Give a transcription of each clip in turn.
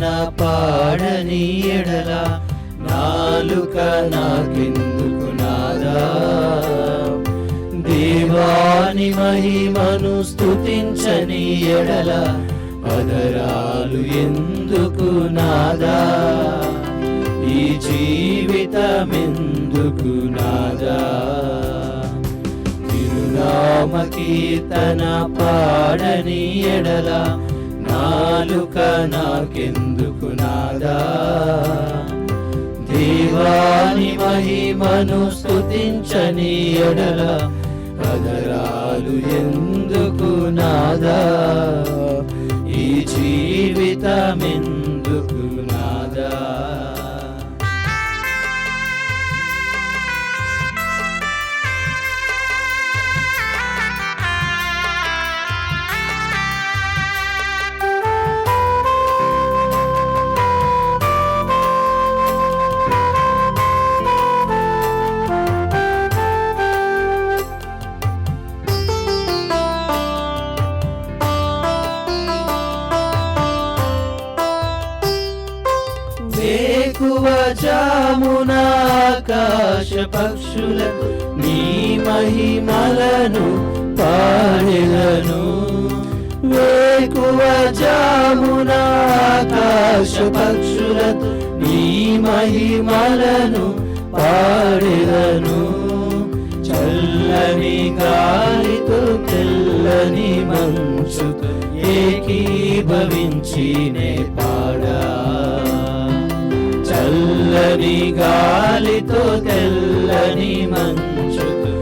కీర్తన పాడని ఎడల నాలుక నాకెందుకు నాదా. దేవాని మహిమను స్తుతించని ఎడల అదరాలు ఎందుకు నాదా. ఈ జీవితమెందుకు నాదా. తిరునామ కీర్తన పాడని ఎడల నాలుక నాకెందుకు నాదా. దేవాని మహిమను స్తుతించని ఎడల అదరాలు ఎందుకు నాదా. ఈ జీవితమెందుకు నాదా. వేకువ జామున ఆకాశ పక్షులకు నీ మహిమలను పాడెదను. వేకువ జామున ఆకాశ పక్షులకు నీ మహిమలను పాడెదను. చల్లని గాలితో తెల్లని మంచుతో ఏకీభవించి నే పాడా. చల్లని గాలితో తెల్లని మంచుతో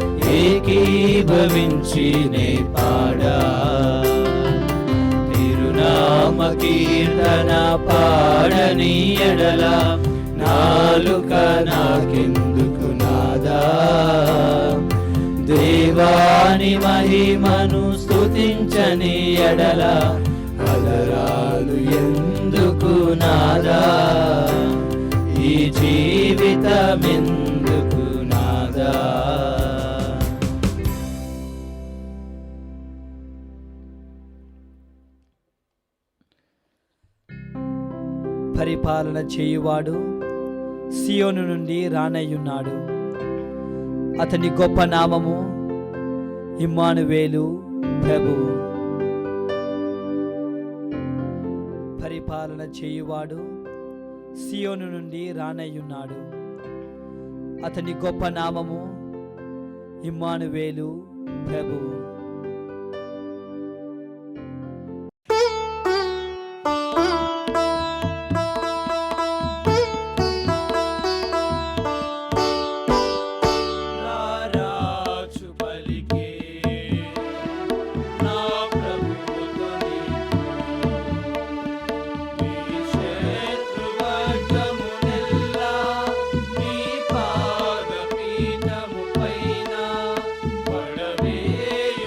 ఏకీభవించి నే పాడా. తిరునామ కీర్తన పాడని ఎడల నాలుక నాకెందుకు నాదా. దేవాని మహిమను స్తుతించని ఎడల అదరాలు ఎందుకు నాదా. ఈ జీవితమెందుకు నాదా. పరిపాలన చేయువాడు సియోను నుండి రానయ్యున్నాడు. అతని గొప్ప నామము ఇమ్మానువేలు ప్రభువు. పరిపాలన చేయువాడు సియోను నుండి రానయ్యున్నాడు. అతని గొప్ప నామము ఇమ్మానువేలు ప్రభువు. పడవేయ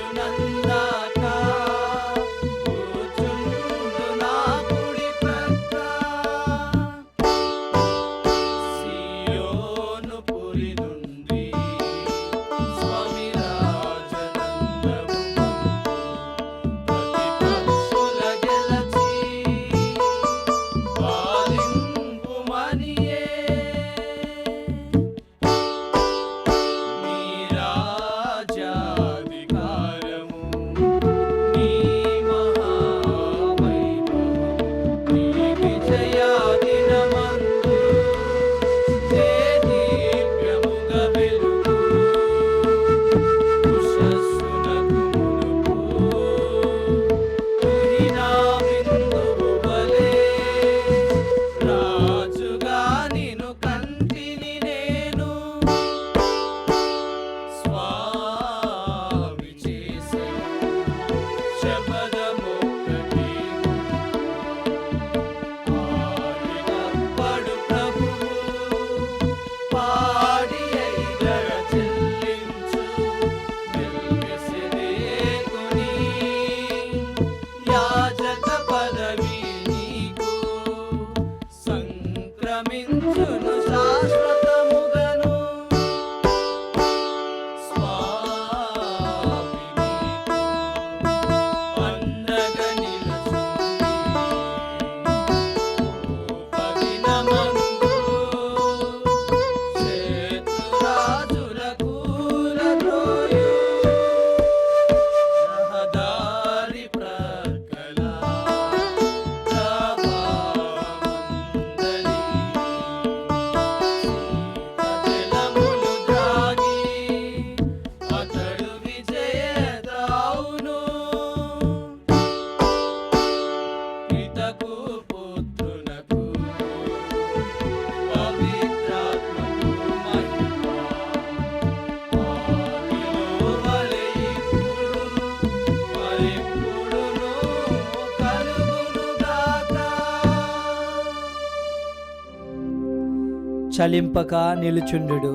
చలింపక నిలుచుండు.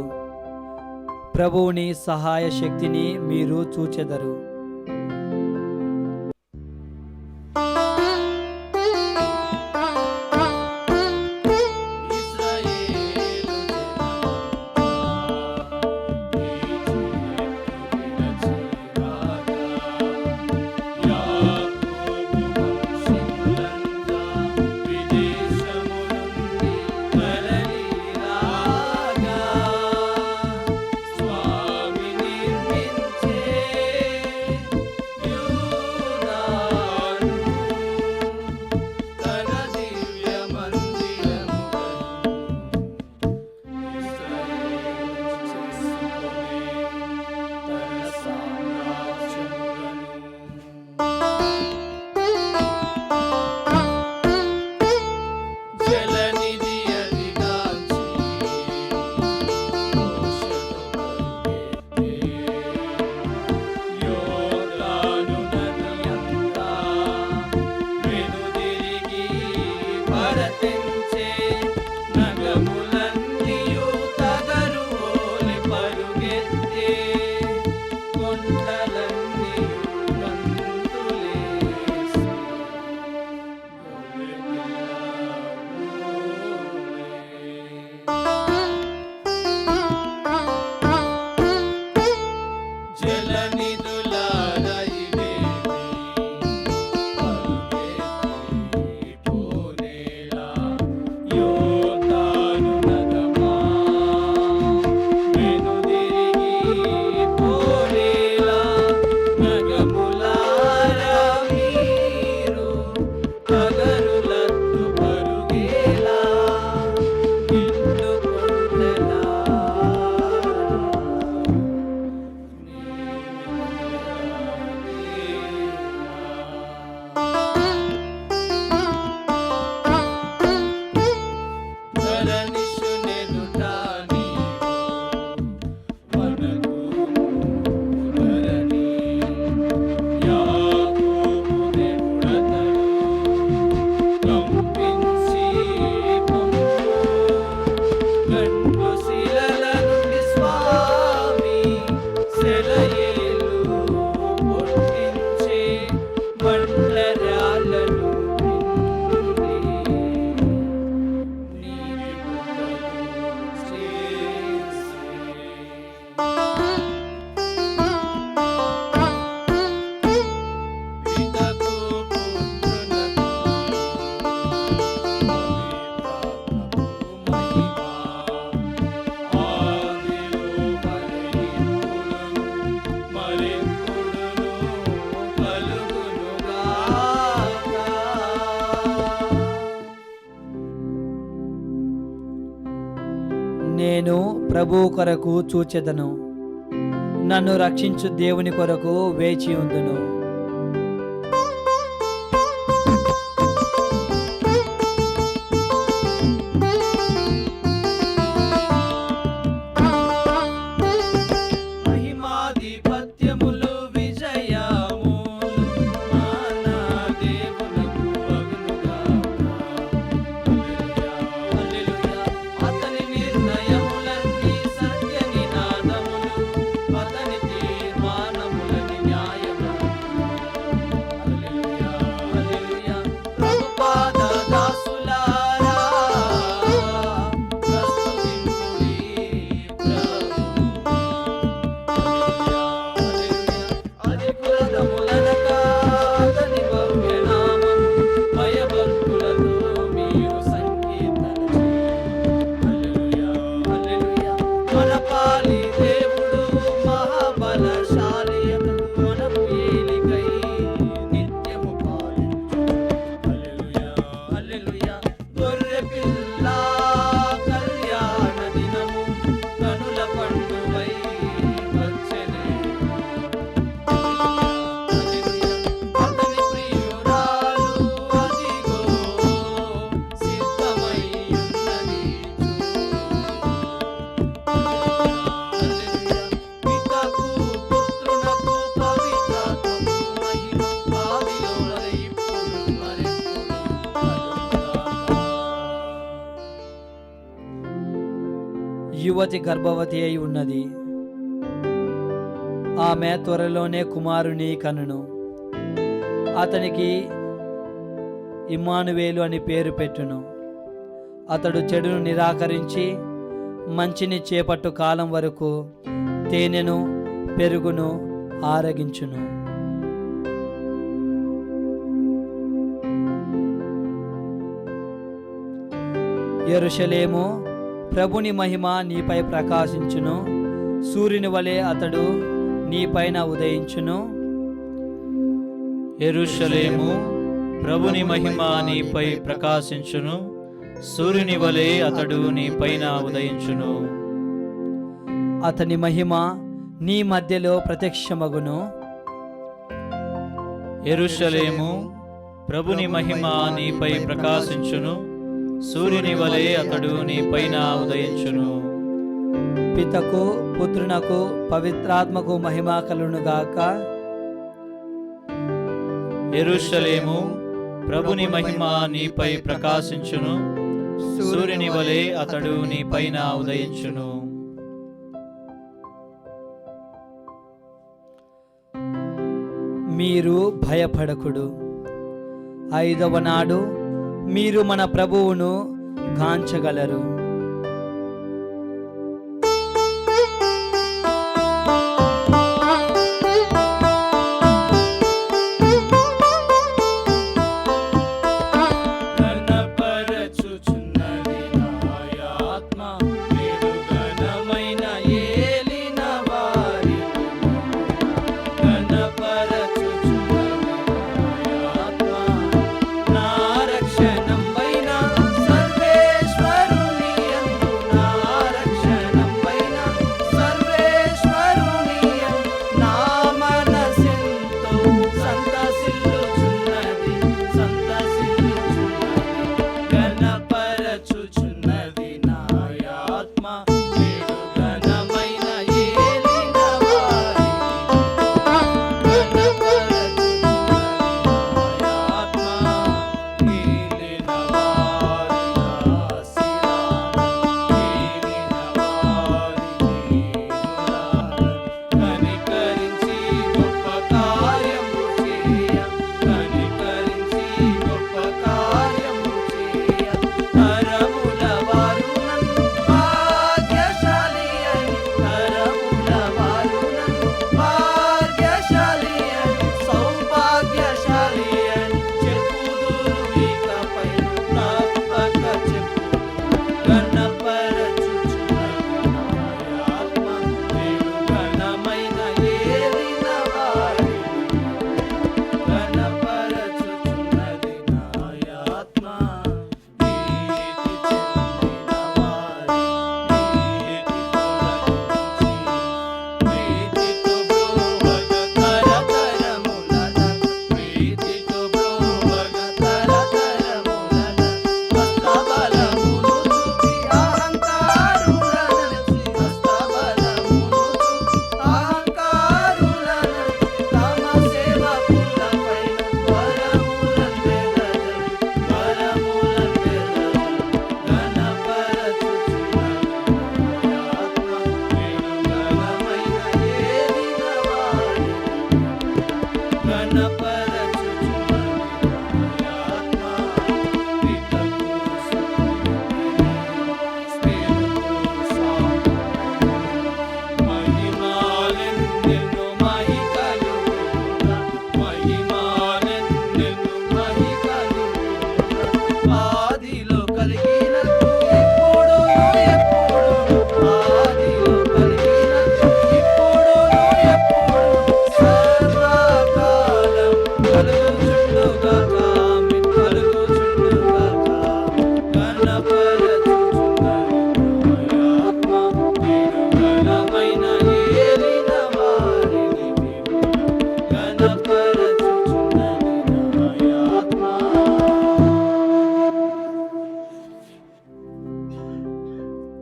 ప్రభువుని సహాయ శక్తిని మీరు చూచెదరు. నేను ప్రభువు కొరకు చూచెదను, నన్ను రక్షించు దేవుని కొరకు వేచి ఉందును. యువతి గర్భవతి అయి ఉన్నది. ఆమె త్వరలోనే కుమారుని కనును. అతనికి ఇమ్మానువేలు అని పేరు పెట్టును. అతడు చెడును నిరాకరించి మంచిని చేపట్టు కాలం వరకు తేనెను పెరుగును ఆరగించును. యెరూషలేము, ప్రభుని మహిమ నీపై ప్రకాశించును. సూర్యుని వలె అతడు నీపైన ఉదయించును. యెరూషలేము, ప్రభుని మహిమ నీపై ప్రకాశించును. సూర్యుని వలె అతడు నీపైన ఉదయించును. అతని మహిమ నీ మధ్యలో ప్రత్యక్షమగును. యెరూషలేము, ప్రభుని మహిమ నీపై ప్రకాశించును. సూర్యుని వలె అతడు నీపైన ఉదయించును. పితకు, పుత్రునకు, పవిత్రాత్మకు మహిమ కలుగునుగాక. యెరూషలేము, ప్రభుని మహిమ నీపై ప్రకాశించును. సూర్యుని వలె అతడు నీపైన ఉదయించును. మీరు భయపడకుడు. 5వ నాడు మీరు మన ప్రభువును గాంచగలరు.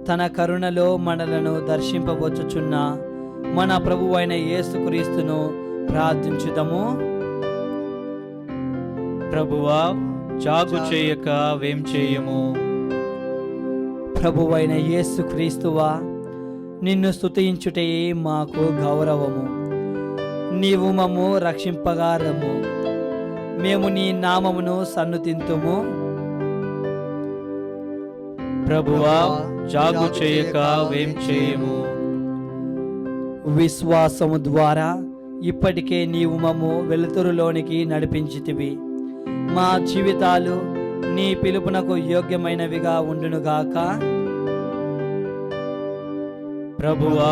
తన కరుణలో మనలను దర్శింపవచ్చుచున్న మన ప్రభువైన యేసుక్రీస్తును ప్రార్థించుదము. ప్రభువా, జాగు చేయక వేం చేయము. ప్రభువైన యేసుక్రీస్తువా, నిన్ను స్తుతించుటయే మాకు గౌరవము. నీవు మమ్ము రక్షింపగారము, మేము నీ నామమును సన్నుతింతుము. ప్రభువా జాగు చేయక వేం చేయము. విశ్వాసము ద్వారా ఇప్పటికే నీవు మమ్ము వెలుతురులోనికి నడిపించితివి. మా జీవితాలు నీ పిలుపునకు యోగ్యమైనవిగా ఉండునుగాక. ప్రభువా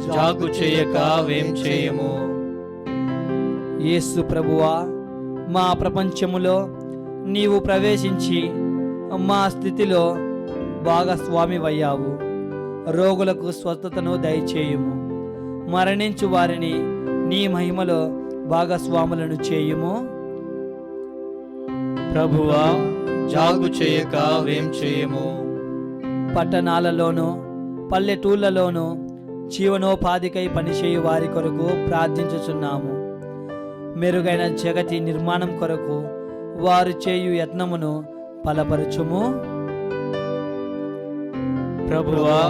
జాగు చేయక వేం చేయము. యేసు ప్రభువా, మా ప్రపంచములో నీవు ప్రవేశించి మా స్థితిలో భాగస్వామివయ్యావు. రోగులకు స్వస్థతను దయచేయుము. మరణించు వారిని నీ మహిమలో భాగస్వాములను చేయుము. ప్రభువా జాగు చేయక వేం చేయము. పట్టణాలలోనూ పల్లెటూళ్ళలోనూ జీవనోపాధికై పనిచేయు వారి కొరకు ప్రార్థించుచున్నాము. మెరుగైన జగతి నిర్మాణం కొరకు వారు చేయు యత్నమును బలపరచుము. ప్రభువా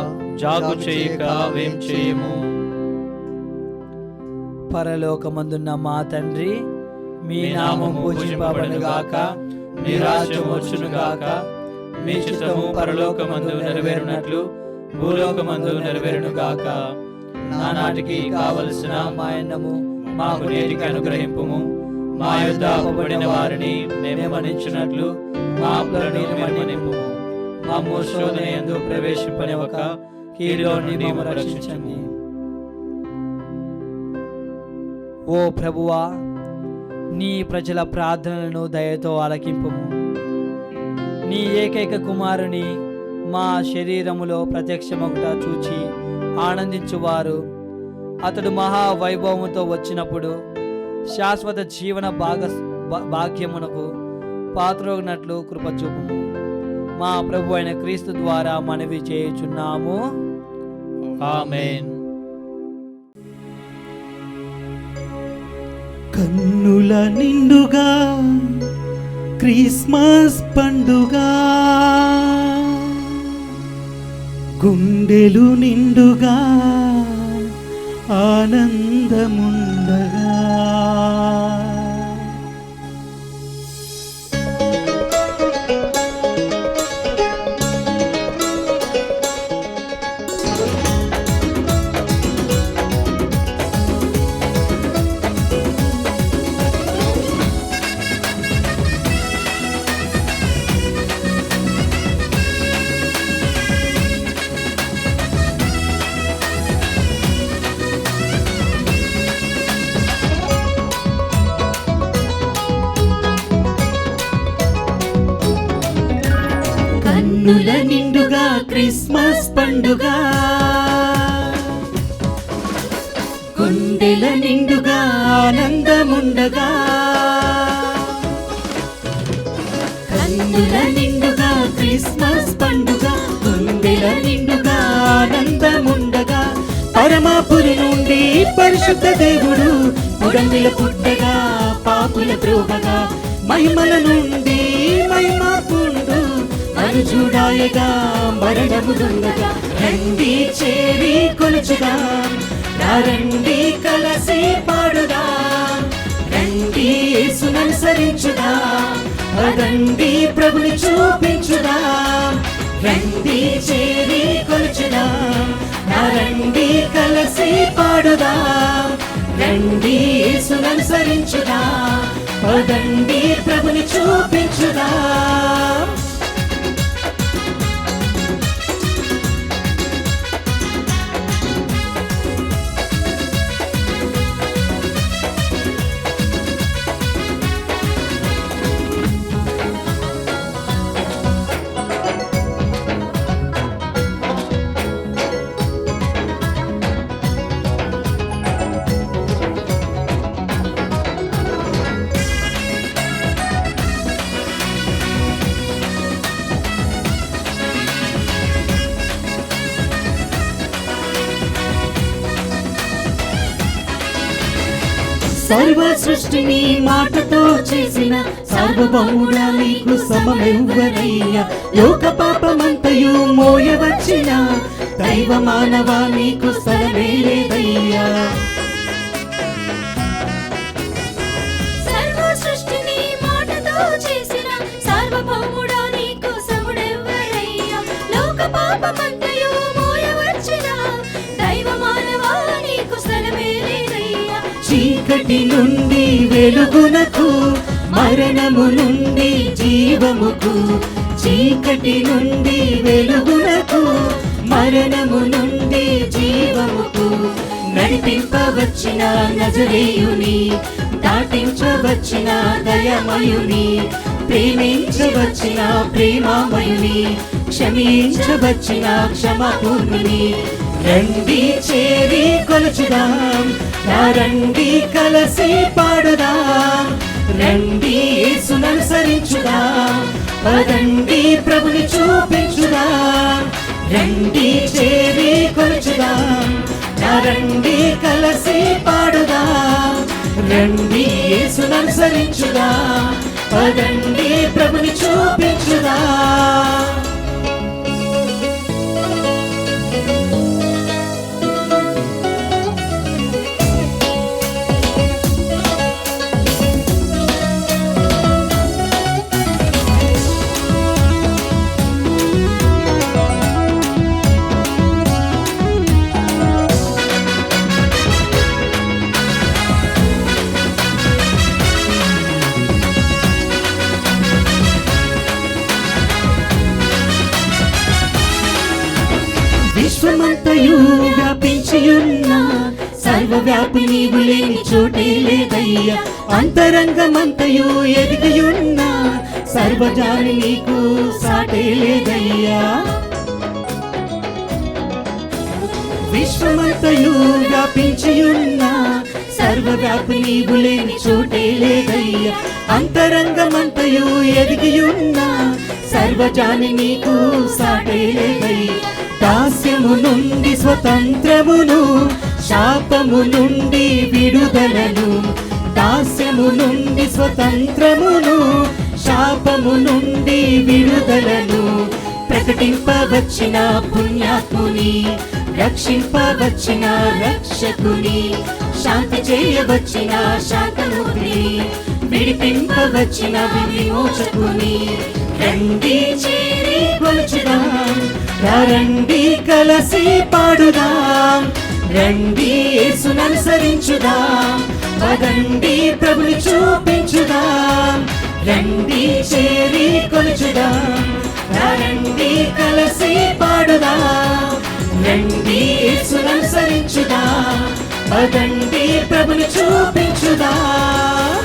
జాగు చేయక వేం చేయము. పరలోకమందున్న మా తండ్రి, మీ నామం పూజింపబడుగాక, మీ రాజ్యం వచ్చునుగాక, మీ చిత్తము పరలోకమందు నెరవేరునట్లు భూలోకమందు నెరవేరునుగాక. నానాటికి కావలసిన మాయన్నము మాకు నేటికి అనుగ్రహింపుము. మా యొద్ద అప్పుబడిన వారిని మేము మన్నించినట్లు మా అప్పులను మన్నింపుము. మమ్ము శోధనయందు ప్రవేశింపనివ్వక కీడులో నుండి మమ్ము రక్షించండి. ఓ ప్రభువా, నీ ప్రజల ప్రార్థనలను దయతో ఆలకింపుము. నీ ఏకైక కుమారుని మా శరీరములో ప్రత్యక్షమగుట చూచి ఆనందించువారు అతడు మహావైభవముతో వచ్చినప్పుడు శాశ్వత జీవన భాగ్యమునకు పాత్రగినట్లు కృపచూపుము. మా ప్రభు అయిన క్రీస్తు ద్వారా మనవి చేయుచున్నాము. ఆమేన్. కన్నుల నిండుగా క్రిస్మస్ పండుగ, గుండెలు నిండుగా ఆనందముండగా, కన్నుల నిండుగా క్రిస్మస్ పండుగ, గుండెల నిండుగా ఆనందముండగా, కన్నుల నిండుగా క్రిస్మస్ పండుగ, గుండెల నిండుగా ఆనందముండగా, పరమాపురి నుండి పరిశుద్ధ దేవుడు పుడంగిల పుట్టగా, పాపుల ప్రోగగా, మహిమల నుండి మహిమాపుండు మనుజుడాయగా, మరణము దొంగగా, రండి చేరి కొలుచుదా, రండి కలసి పాడుదా, రండి యేసుననుసరించుదా, రండి ప్రభుని చూపించుదా, రండి చేరి కొలుచుదా, రండి కలసి పాడుదా, రండి యేసుననుసరించుదా, రండి ప్రభుని చూపించుదా. సర్వ సృష్టిని మాటతో చేసిన సార్వభౌముడా నీకు సమమెవ్వరయ్యా. లోక పాపమంతయు మోయవచ్చిన దైవ మానవా నీకు స్థలమే లేదయ్యా. సర్వ సృష్టిని మాటతో చేసిన సార్వభౌముడా నీకు సమమెవ్వరయ్యా. లోక పాపమంతయు మోయవచ్చిన దైవ మానవా నీకు స్థలమే లేదయ్యా. చీకటి నుండి వెలుగునకు, మరణము నుండి జీవముకు, చీకటి నుండి వెలుగునకు, మరణము నుండి జీవముకు నడిపింపవచ్చిన నజరేయుని, దాటించవచ్చిన దయమయుని, ప్రేమించవచ్చిన ప్రేమామయుని, క్షమించవచ్చిన క్షమాపూర్ణుని. రండి చేరి కొలుచుదాం, రండి కలసి పాడుదాం, రండి యేసుననుసరించుదాం, పదండి ప్రభుని చూపించుదాం. రండి చేరి కొలుచుదాం, రండి కలసి పాడుదాం, రండి యేసుననుసరించుదాం, పదండి ప్రభుని చూపించుదాం. విశ్వమంతయు వ్యాపించియున్న సర్వవ్యాపి నీవు లేని చోటే లేదయ్యా. అంతరంగమంతయు ఎదిగియున్న సర్వజాని నీకు సాటే లేదయ్యా. విశ్వమంతయు వ్యాపించియున్న సర్వవ్యాపి నీవు లేని చోటే లేదయ్యా. అంతరంగమంతయు ఎదిగియున్న సర్వజాని నీకు సాటే లేదయ్యా. దాస్యము నుండి స్వతంత్రమును, శాపము నుండి విడుదలను, దాస్యము నుండి స్వతంత్రమును, శాపము నుండి విడుదలను ప్రకటింపవచ్చిన పుణ్యాత్ముని, రక్షింపవచ్చిన రక్షకుని, శాంతి చేయవచ్చిన శాంతమూర్తిని, విడిపింపవచ్చిన విమోచకుని. రండి చేరి కొలుచుదాం, రండి కలసి పాడుదాం, రండి యేసుననుసరించుదాం, పదండి ప్రభుని చూపించుదాం. రండి చేరి కొలుచుదాం, రండి కలసి పాడుదాం, రండి యేసుననుసరించుదాం, పదండి ప్రభుని చూపించుదాం.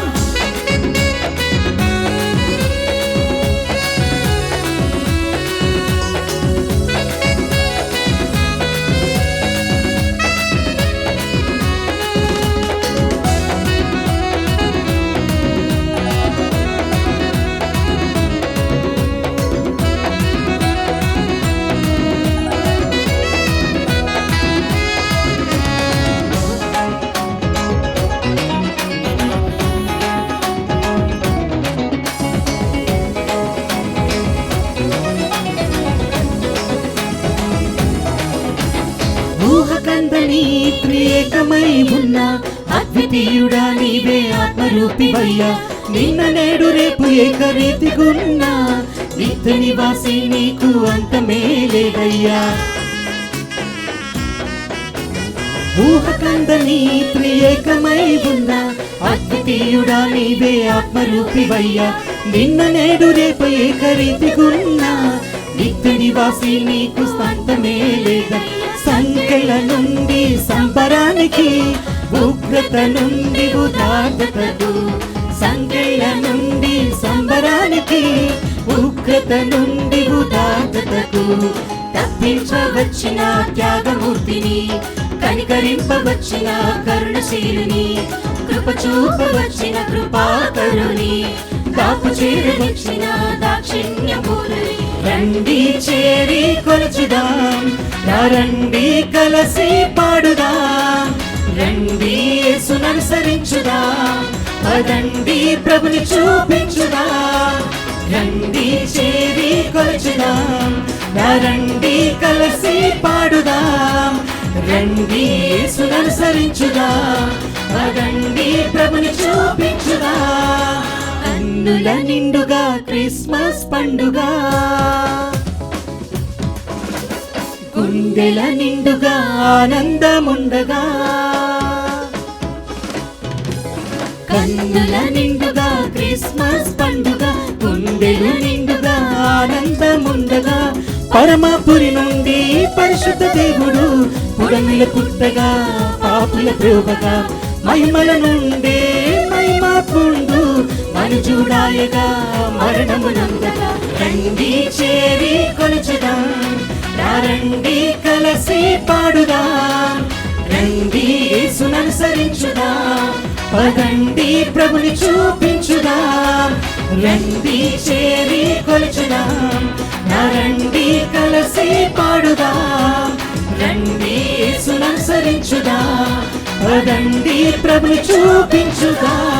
ఊహకందని త్రియేకమై ఉన్న అద్వితీయుడా నీవే ఆత్మరూపివయ్యా. నిన్న నేడు రేపు ఏకరీతిగున్నా నిత్య నివాసి నీకు అంతమే లేదయ్యా. ఊహకందని త్రియేకమై ఉన్న అద్వితీయుడా నీవే ఆత్మరూపివయ్యా. నిన్న నేడు రేపు ఏకరీతిగున్నా నిత్య నివాసి నీకు అంతమే లేదయ్యా. సంఖ్యల నుండి సంబరానికి, ఉగ్రత నుండి ఉదాత్తతకు, సంఖ్యల నుండి సంబరానికి, ఉగ్రత నుండి ఉదాత్తతకు తప్పించవచ్చిన త్యాగమూర్తిని, కనికరింపవచ్చిన కరుణశీలుని, కృప చూపవచ్చిన కృపాకరుని, దాపు చేరవచ్చిన దాక్షిణ్యమూరుని. రండి చేరి కొలుచుదాం, రండి కలసి పాడుదాం, రండి యేసును అనుసరించుదా, పదండి ప్రభుని చూపించుదా, రండి చేరి కొలుచుదాం, రండి కలిసి పాడుదాం, రండి యేసును అనుసరించుదా, పదండి ప్రభుని చూపించుదా. కన్నుల నిండుగా క్రిస్మస్ పండుగ, గుండెల నిండుగా ఆనందముండగా, కన్నుల నిండుగా క్రిస్మస్ పండుగ, గుండెల నిండుగా ఆనందముండగా, పరమపురి నుండి పరిశుద్ధ దేవుడు పుడమిల పుట్టగా, పాపుల ప్రోగగా, మహిమల నుండే మహిమాత్ముండు మనుజుడాయగా, మరణమునందగా, రండి చేరి కొలుచుదాం, రండి కలిసి పాడుదాం, రండి యేసును అనుసరించుదాం, పదండి ప్రభుని చూపించుదాం, రండి చేరి కొలుచుదాం, రండి కలిసి పాడుదాం, రండి యేసును అనుసరించుదాం, పదండి ప్రభుని చూపించుదాం.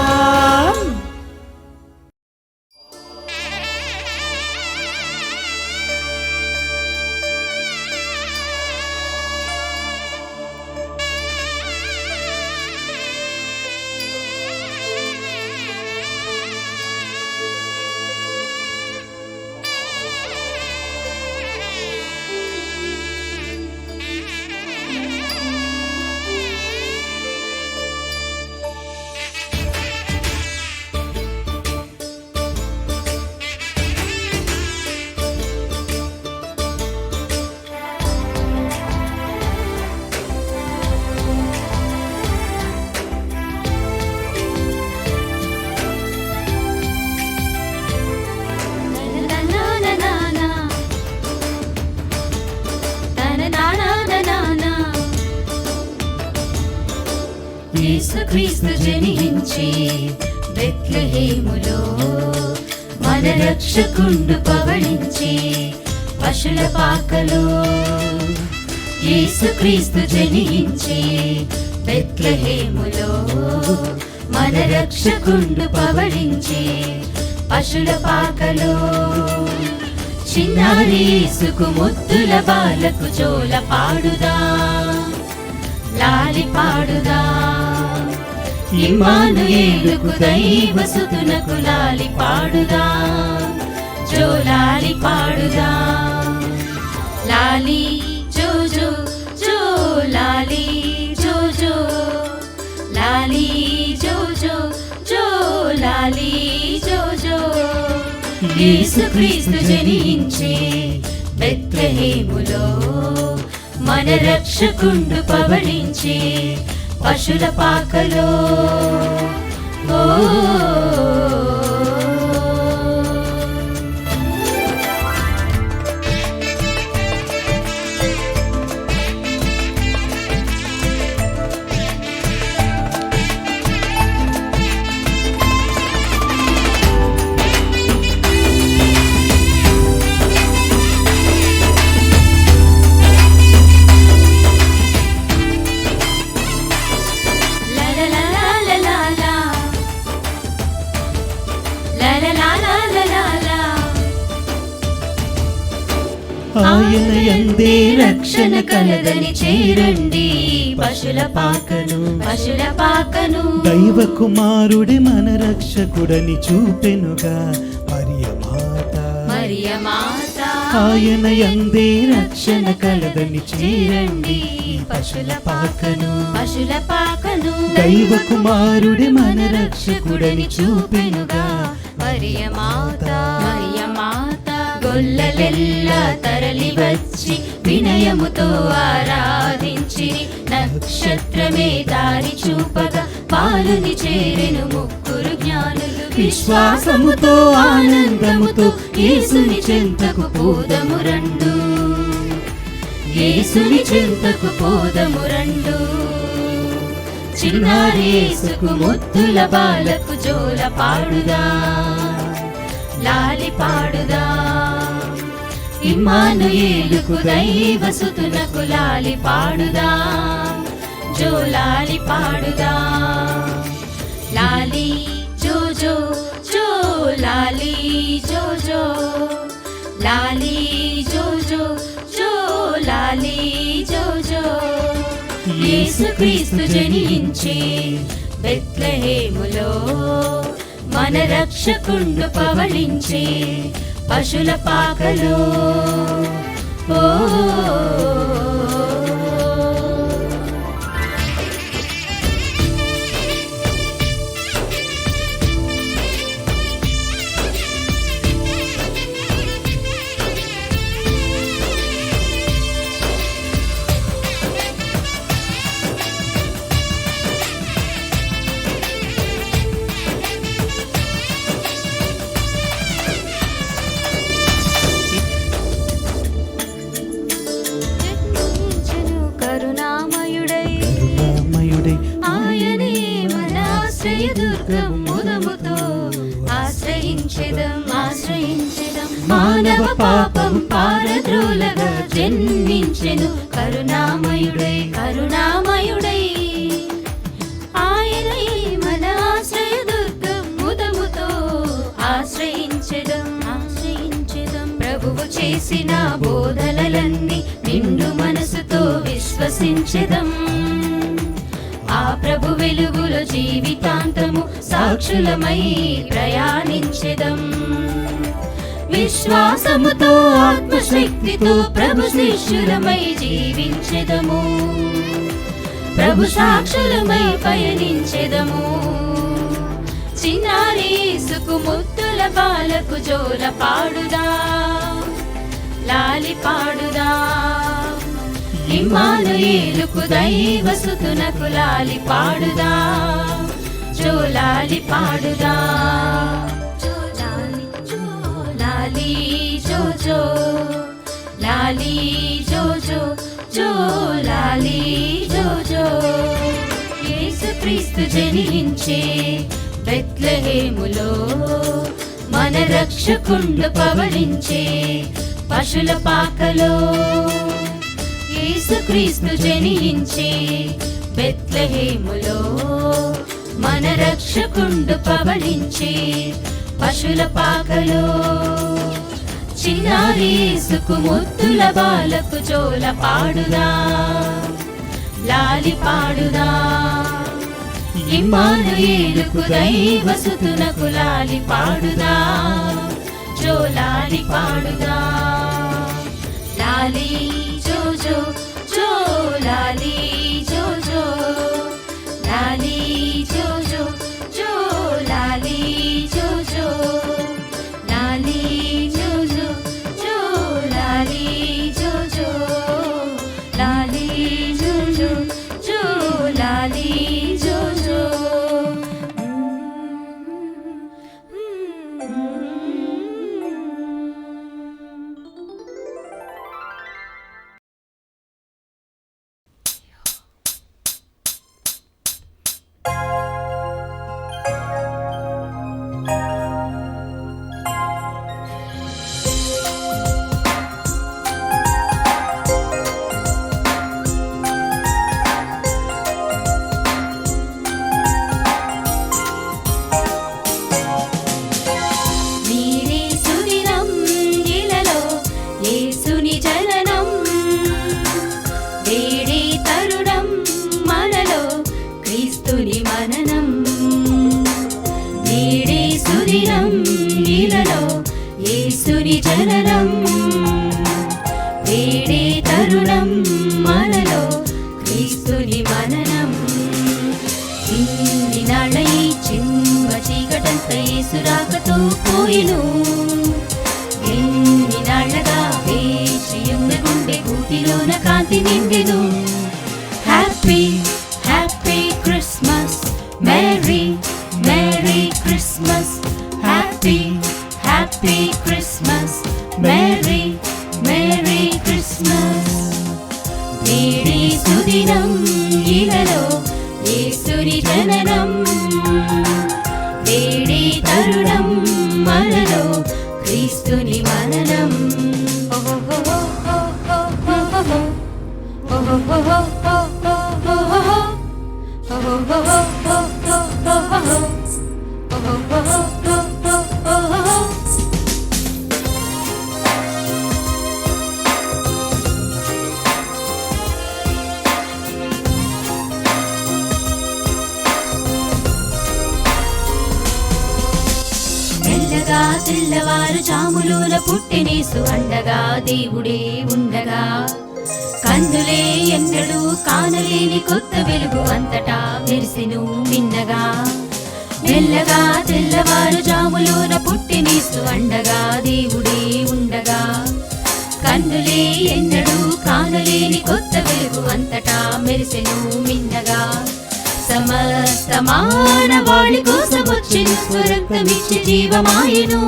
యేసుక్రీస్తు జనించి బెత్లెహేములో మన రక్షకుండు పవళించి పశుల పాకలో. యేసుక్రీస్తు జనించి బెత్లెహేములో మన రక్షకుండు పవళించి పశుల పాకలో. చిన్నారి యేసుకు ముద్దుల బాలకు జోల పాడుదా, లాలి పాడుదా, ఇమ్మానుయేలుకు దైవసుతునకు లాలి పాడుదా, జోలాలి పాడుదా, లాలి జో జో జో లాలి జో జో, లాలి జో జో జో లాలి జో జో. యేసుక్రీస్తు జనించే బెత్లెహేములో మన రక్షకుండు పవళించే పశుల పాకలో. ఓ ఆయన యందే రక్షణ కలదని చేరండి పశుల పాకను, పశుల పాకను. దైవ కుమారుడి మన రక్షకుడని చూపెనుగా మరియమాత, మరియమాత. ఆయన యందే రక్షణ కలదని చేరండి పశుల పాకను, పశుల పాకను. దైవ కుమారుడి మన రక్షకుడని చూపెనుగా మరియమాత, మరియమాత. గొల్లలెల్లా తరలి వచ్చి వినయముతో ఆరాధించి నక్షత్రమే దారి చూపగా పాలుని చేరెను ముగ్గురు జ్ఞానులు. విశ్వాసముతో ఆనందముతో యేసుని చెంతకు పోదము రండు, యేసుని చెంతకు పోదము రండు. చిన్నారి యేసుకు ముద్దుల బాలకు జోల పాడుదా, లాలి పాడుదా, ఇమ్మానుయేలుకు దైవసుతునకు లాలి పాడుదా, జో లాలి పాడుదా లాలి జో జో జో లాలి జో జో లాలి జో జో జో లాలి జో జో యేసుక్రీస్తు జనించే బెత్లెహేములో మన రక్షకుండు పవళించే పశుల పాకలో ఓ కరుణామయుడై ఆయనే మన ఆశ్రయదుర్గం ముదముతో ఆశ్రయించెదం మానవ పాపం పారద్రోలగా జన్మించెను కరుణామయుడై ఆయనే మన ఆశ్రయదుర్గం ముదముతో ఆశ్రయించెదం ప్రభువు చేసిన బోధనలన్నీ నిండు మనసుతో విశ్వసించెదం ఆ ప్రభు వెలుగులో జీవితాంతము సాక్షులమై ప్రయాణించెదం విశ్వాసముతో ఆత్మశక్తితో ప్రభు శిష్యులమై జీవించెదము ప్రభు సాక్షులమై పయనించెదము చిన్నారి యేసుకు ముద్దుల బాలకు జోల పాడుదా లాలి పాడుదా ఇమ్మానుయేలుకు దైవసుతునకు లాలి పాడుదా జో లాలి పాడుదా లాలి జో జో లాలి జో జో జో లాలి జో జో యేసుక్రీస్తు జనించే బెత్లెహేములో మన రక్షకుండు పవళించే పశుల పాకలో యేసుక్రీస్తు జనించే బెత్లెహేములో మన రక్షకుండు పవళించే పశుల పాకలో చిన్నారి యేసుకు ముద్దుల బాలకు జోల పాడుదా లాలి పాడుదా ఇమ్మానుయేలుకు దైవసుతునకు లాలి పాడుదా జో లాలి పాడుదా లాలి జో జో జో లాలి జో జో లాలి జో జో జో లాలి జో జో లాలి జో జో జో లాలి జో జో లాలి జో జో జో లాలి జో జో దినం ఇలలో యేసుని జననం వేడే తరుణం మనలో క్రీస్తుని మననం ఇన్ని నాళ్ళై చిమ్మ చీకటంత యేసు రాకతో పోయిను ఎన్ని నాళ్ళగా వేచియున్న గుండె గూటిలోన కాంతి నిండెను happy happy Christmas merry merry Christmas happy happy Christmas merry merry Christmas నేడే సుదినం ఇలలో యేసుని జననం నేడే తరుణం మనలో క్రీస్తుని మననం ఓహో ఓహో ఓహో ఓహో ఓహో ఓహో మెల్లగా తెల్లవారు జాములోన పుట్టినేసు అండగా దేవుడే ఉండగా కన్నులే ఎన్నడూ కానలేని కొత్త వెలుగు అంతటా మెరిసెను మిన్నగా. మెల్లగా తెల్లవారు జాములోన పుట్టినేసు అండగా దేవుడే ఉండగా కన్నులే ఎన్నడూ కానలేని కొత్త వెలుగు అంతటా మెరిసెను మిన్నగా. సమస్త మానవాళి కోసం వచ్చిన స్వరక్తమిచ్చి జీవమాయను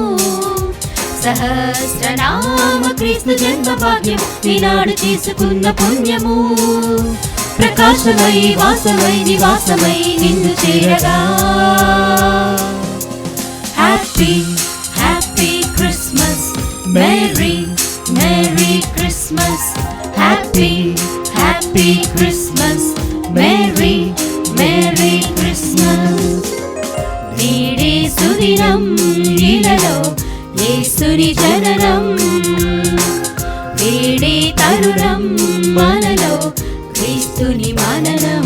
సహస్రనామ క్రీస్తు జన్మ భాగ్యము ఈనాడు చేసుకున్న పుణ్యము ప్రకాశమై వాసమై నివాసమై నిన్ను చేరగా. Happy happy Christmas merry merry Christmas happy happy Christmas merry merry Christmas. నేడే సుదినం ఇలలో యేసుని జననం వేడే తరుణం మనలో క్రీస్తుని మననం.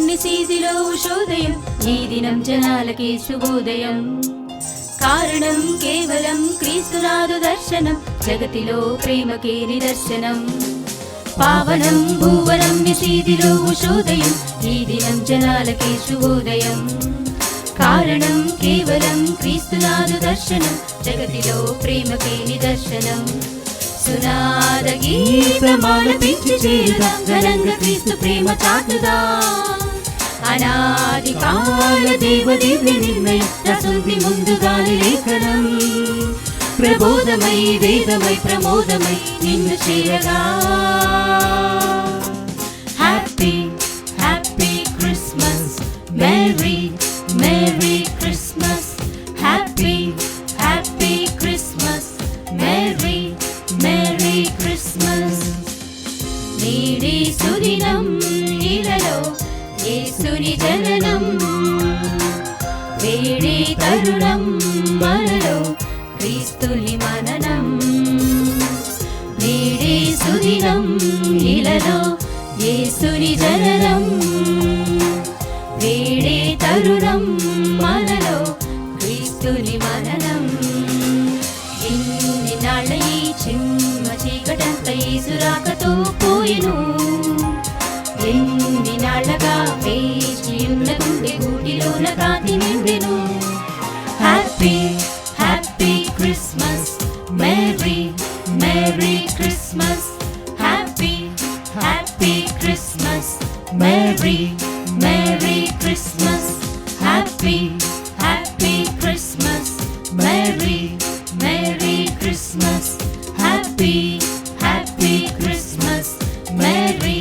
నిశీదిలో ఉషోదయం ఈ దినం జనాలకి శుభోదయం. కారణం కేవలం క్రీస్తునాథు దర్శనం జగతిలో ప్రేమకే నిదర్శనం. పావనం భువనం నిశీదిలో ఉషోదయం ఈ దినం జనాలకి శుభోదయం. కారణం కేవలం క్రీస్తునాథు దర్శనం జగతిలో ప్రేమకే నిదర్శనం. సునాద గీతమాలపించి చేరుదా ఘనంగా క్రీస్తు ప్రేమ చాటుదా. అనాది కాల దేవదివ్య నిర్ణయం రసుంది ముందుగాలి లేఖనం ప్రబోధమై వేదమై ప్రమోదమై నిన్ను చేరగా. Happy happy Christmas merry merry Christmas happy happy Christmas merry merry Christmas. నేడే సుదినం ఇలలో యేసుని జననం వేడే తరుణం మనలో క్రీస్తుని మననం. నేడే సుదినం ఇలలో యేసుని జననం వేడే తరుణం మనలో క్రీస్తుని మననం. ఇన్ని నాళ్ళ ఈ చిమ్మ చీకటంత యేసు రాకతో పోయెను. ఎన్ని నాళ్ళగా వేచి ఉన్న గుండె గూటిలోన కాంతి నిండెను. Happy happy Christmas merry merry Christmas happy happy Christmas merry merry Christmas happy happy Christmas merry merry Christmas happy happy Christmas merry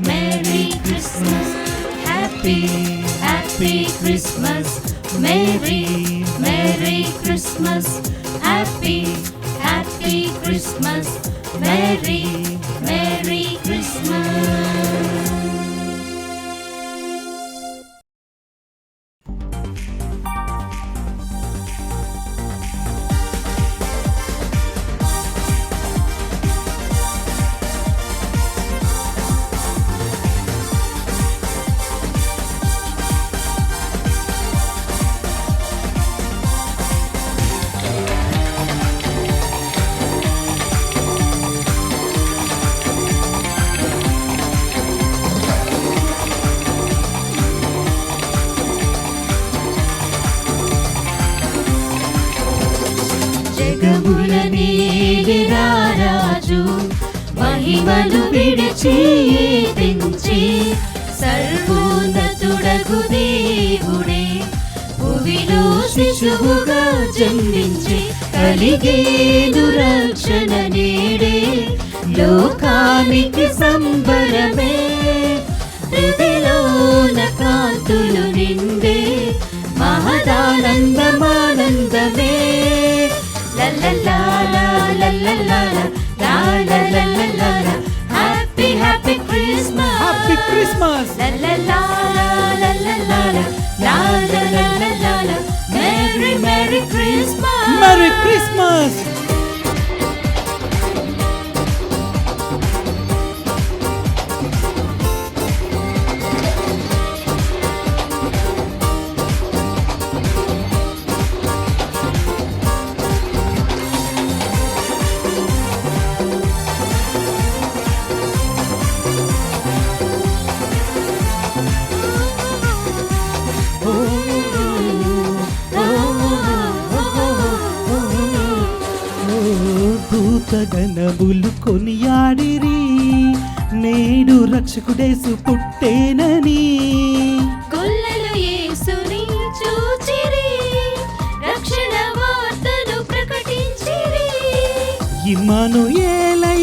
merry Christmas happy happy Christmas merry merry Christmas happy happy Christmas merry merry Christmas. రాజు మహిమలు విడిచి తెంచి సర్వోన్నతుడగు దేవుడే భువిలో శిశువుగా జన్మించి కలిగేను రక్షణ నేడే లోకానికి సంబరమే హృదిలోన కాంతులు నిండే మహదానందమానందమే లల్లల్లాలా లల్లల్లాలా లాలల్లల్లల్లాలా happy happy Christmas happy Christmas లల్లల్లాలా లల్లల్లాలా లాలల్లల్లల్లాలా merry merry Christmas merry Christmas. దూతగణములు కొనియాడిరి నేడు రక్షకుడేసు పుట్టేనని గొల్లలు యేసుని చూచిరి రక్షణ వార్తను ప్రకటించిరి ఇమ్మానుయేలై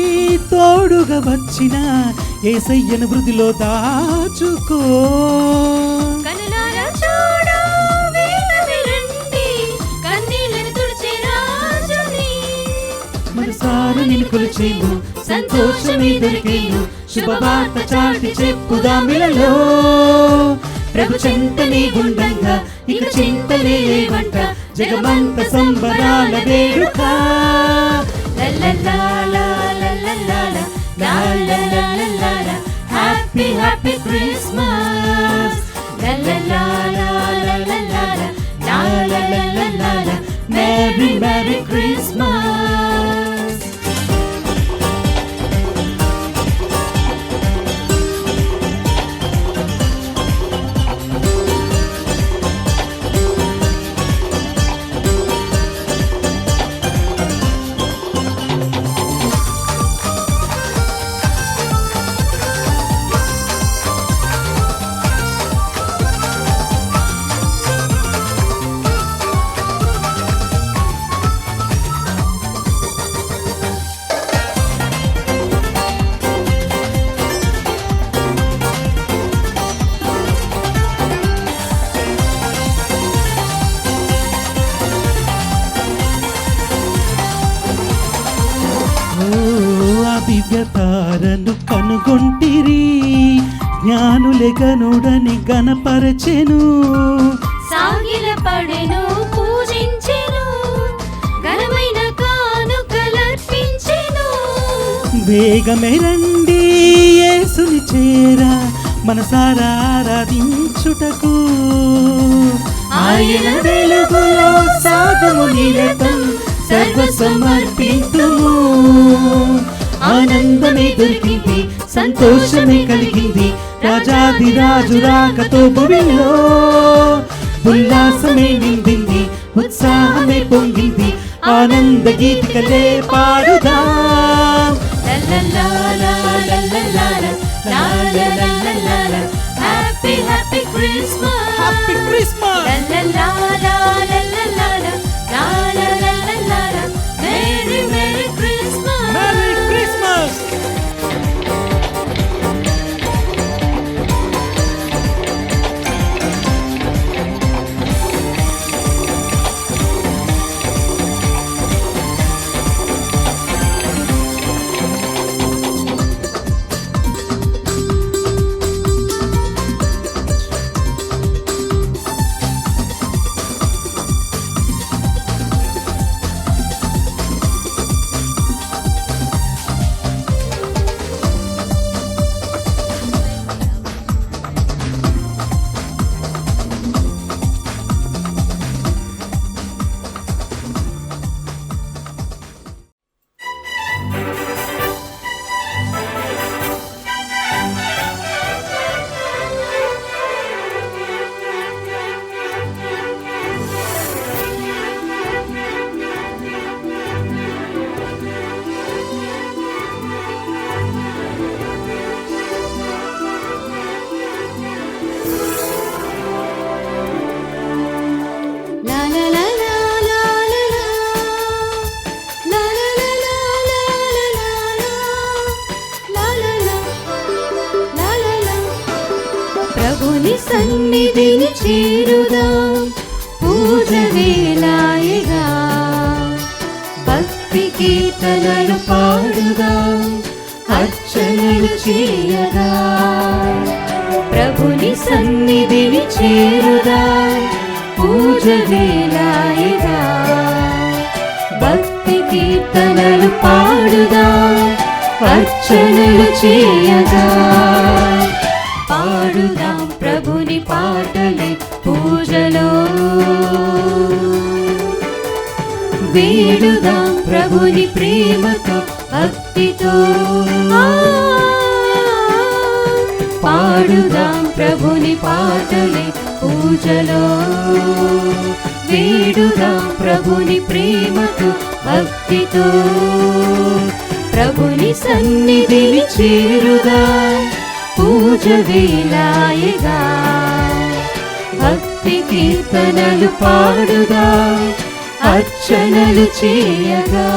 తోడుగా వచ్చిన యేసయ్యను వృద్ధిలో దాచుకో కనులారా చూడు వేగమే రండి కన్నీళ్లను తుడిచే రాజుని మనసారా నిన్ను కొలిచేము సంతోషమే దొరికేను శుభవార్త చాటి చెప్పుదామిలలో ప్రభు చెంతనే గుండంగా ఇక చింతలే లేవంట జగమంత సంబరాల వేడుక లల్లల్లాలా లల్లల్లాలా లాలల్లల్లల్లాలా హ్యాపీ హ్యాపీ క్రిస్మస్ లల్లల్లాలా లల్లల్లాలా లాలల్లల్లల్లాలా మేరీ మేరీ క్రిస్మస్ దివ్యతారను కనుగొంటిరి జ్ఞానులే గనుడని గణపరచెను సాగిల పడెను పూజించెను ఘనమైన కానుకలర్పించెను వేగమే రండి యేసుని చేరా మనసారా ఆరాధించుటకు ఆయన వెలుగులో సాగము నిరతం సర్వ సమర్పింతుము ఆనందమే దొరికింది సంతోషమే కలిగింది రాజాదిరాజు రాకతో భూమిలో ఉల్లాసమే నిండింది ఉత్సాహమే పొంగింది ఆనంద గీతికలే పాడుదాం లల్లల్లాలా లల్లల్లాలా లాలల్లల్లల్లాలా happy happy Christmas happy Christmas. లల్లల్లాలా లల్లల్లాలా లాలల్లల్లల్లాలా merry merry Christmas merry Christmas. సన్నిధిని చేరుదాం పూజ వేళాయగా భక్తి కీర్తనలు పాడుదాం అర్చనలు చేయగా ప్రభుని సన్నిధిని చేరుదాం పూజ వేళాయగా భక్తి కీర్తనలు పాడుదాం అర్చనలు చేయగా పాడుదాం ప్రభుని పాటలే పూజలో వేడుదాం ప్రభుని ప్రేమతో భక్తితో పాడుదాం ప్రభుని పాటలే పూజలో వేడుదాం ప్రభుని ప్రేమతో భక్తితో ప్రభుని సన్నిధిని చేరుదాం పూజ వేళాయగా భక్తి కీర్తనలు పాడుదాం అర్చనలు చేయగా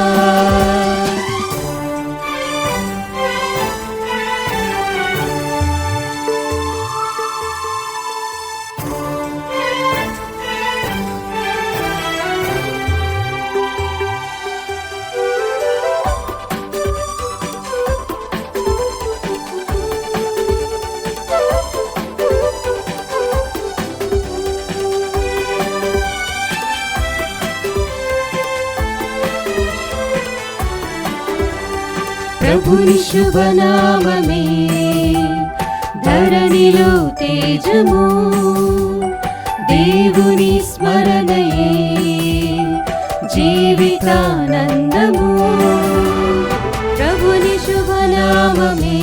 ప్రభుని శుభనామమే ధరణిలో తేజము దేవుని స్మరణయే జీవితానందము ప్రభుని శుభనామమే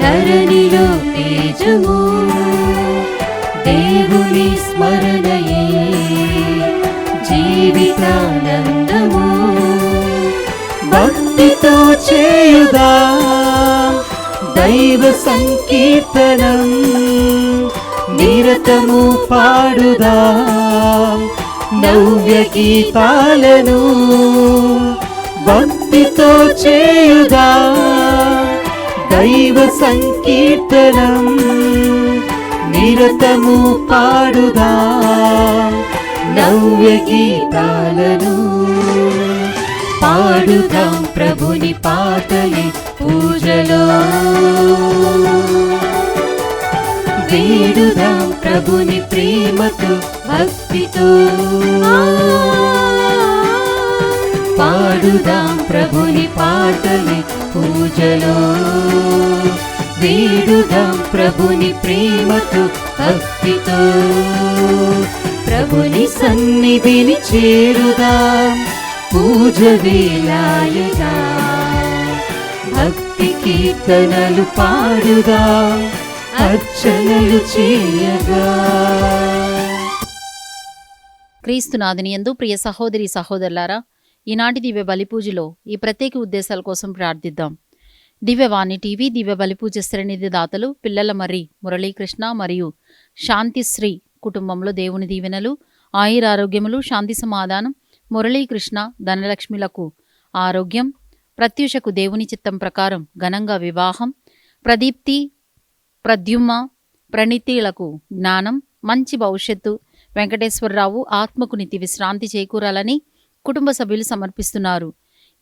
ధరణిలో తేజము దేవుని స్మరణయే జీవితానందము భక్తితో చేయుదాం దైవ సంకీర్తనం నిరతము పాడుదాం నవ్య గీతాలను భక్తితో చేయుదాం దైవ సంకీర్తనం నిరతము పాడుదాం నవ్య గీతాలను పాడుదాం ప్రభుని పాటలే పూజలో వేడుదాం ప్రభుని ప్రేమతో భక్తితో పాడుదాం ప్రభుని పాటలే పూజలో వేడుదాం ప్రభుని ప్రేమతో భక్తితో ప్రభుని సన్నిధిని చేరుదాం పూజ వేళాయగా భక్తి కీర్తనలు పాడుదాం అర్చనలు చేయగా. క్రీస్తునాథుని యందు ప్రియ సహోదరి సహోదరులారా, ఈనాటి దివ్య బలిపూజలో ఈ ప్రత్యేక ఉద్దేశాల కోసం ప్రార్థిద్దాం. దివ్యవాణి టీవీ దివ్య బలిపూజ శ్రేణిధి దాతలు పిల్లల మర్రి మురళీకృష్ణ మరియు శాంతిశ్రీ కుటుంబంలో దేవుని దీవెనలు, ఆయురారోగ్యములు, శాంతి సమాధానం, మురళీకృష్ణ ధనలక్ష్మిలకు ఆరోగ్యం, ప్రత్యూషకు దేవుని చిత్తం ప్రకారం ఘనంగా వివాహం, ప్రదీప్తి ప్రద్యుమ్న ప్రణితిలకు జ్ఞానం, మంచి భవిష్యత్తు, వెంకటేశ్వరరావు ఆత్మకు నిత్య విశ్రాంతి చేకూరాలని కుటుంబ సభ్యులు సమర్పిస్తున్నారు.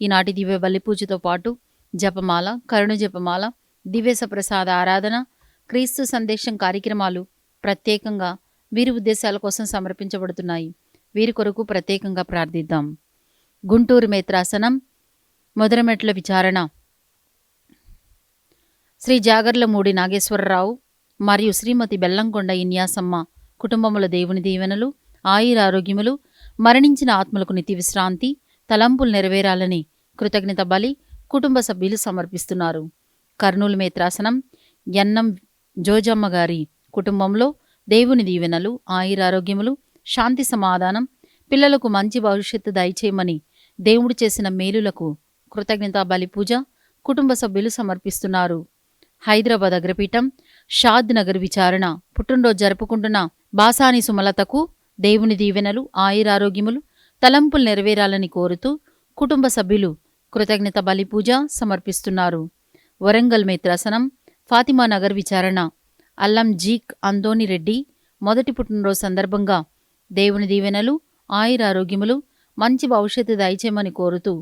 ఈనాటి దివ్య బలిపూజతో పాటు జపమాల, కరుణ జపమాల, దివ్య సప్రసాద ఆరాధన, క్రీస్తు సందేశం కార్యక్రమాలు ప్రత్యేకంగా వీరి ఉద్దేశాల కోసం సమర్పించబడుతున్నాయి. వీరి కొరకు ప్రత్యేకంగా ప్రార్థిద్దాం. గుంటూరు మేత్రాసనం మొదలమెట్ల విచారణ శ్రీ జాగర్లమూడి నాగేశ్వరరావు మరియు శ్రీమతి బెల్లంకొండ ఇన్యాసమ్మ కుటుంబముల దేవుని దీవెనలు, ఆయురారోగ్యములు, మరణించిన ఆత్మలకు నిత్య విశ్రాంతి, తలంపులు నెరవేరాలని కృతజ్ఞత బలి కుటుంబ సభ్యులు సమర్పిస్తున్నారు. కర్నూలు మేత్రాసనం యన్నం జోజమ్మ గారి కుటుంబంలో దేవుని దీవెనలు, ఆయురారోగ్యములు, శాంతి సమాధానం, పిల్లలకు మంచి భవిష్యత్తు దయచేయమని దేవుడు చేసిన మేలులకు కృతజ్ఞత బలి పూజ కుటుంబ సభ్యులు సమర్పిస్తున్నారు. హైదరాబాద్ అగ్రపీఠం షాద్ నగర్ విచారణ పుట్టినరోజు జరుపుకుంటున్న బాసాని సుమలతకు దేవుని దీవెనలు, ఆయురారోగ్యములు, తలంపులు నెరవేరాలని కోరుతూ కుటుంబ సభ్యులు కృతజ్ఞత బలి పూజ సమర్పిస్తున్నారు. వరంగల్ మేత్రాసనం ఫాతిమా నగర్ విచారణ అల్లం జీక్ అందోని రెడ్డి మొదటి పుట్టినరోజు సందర్భంగా దేవుని దీవెనలు, ఆయురారోగ్యములు, మంచి భవిష్యత్తు దయచేయమని కోరుతూ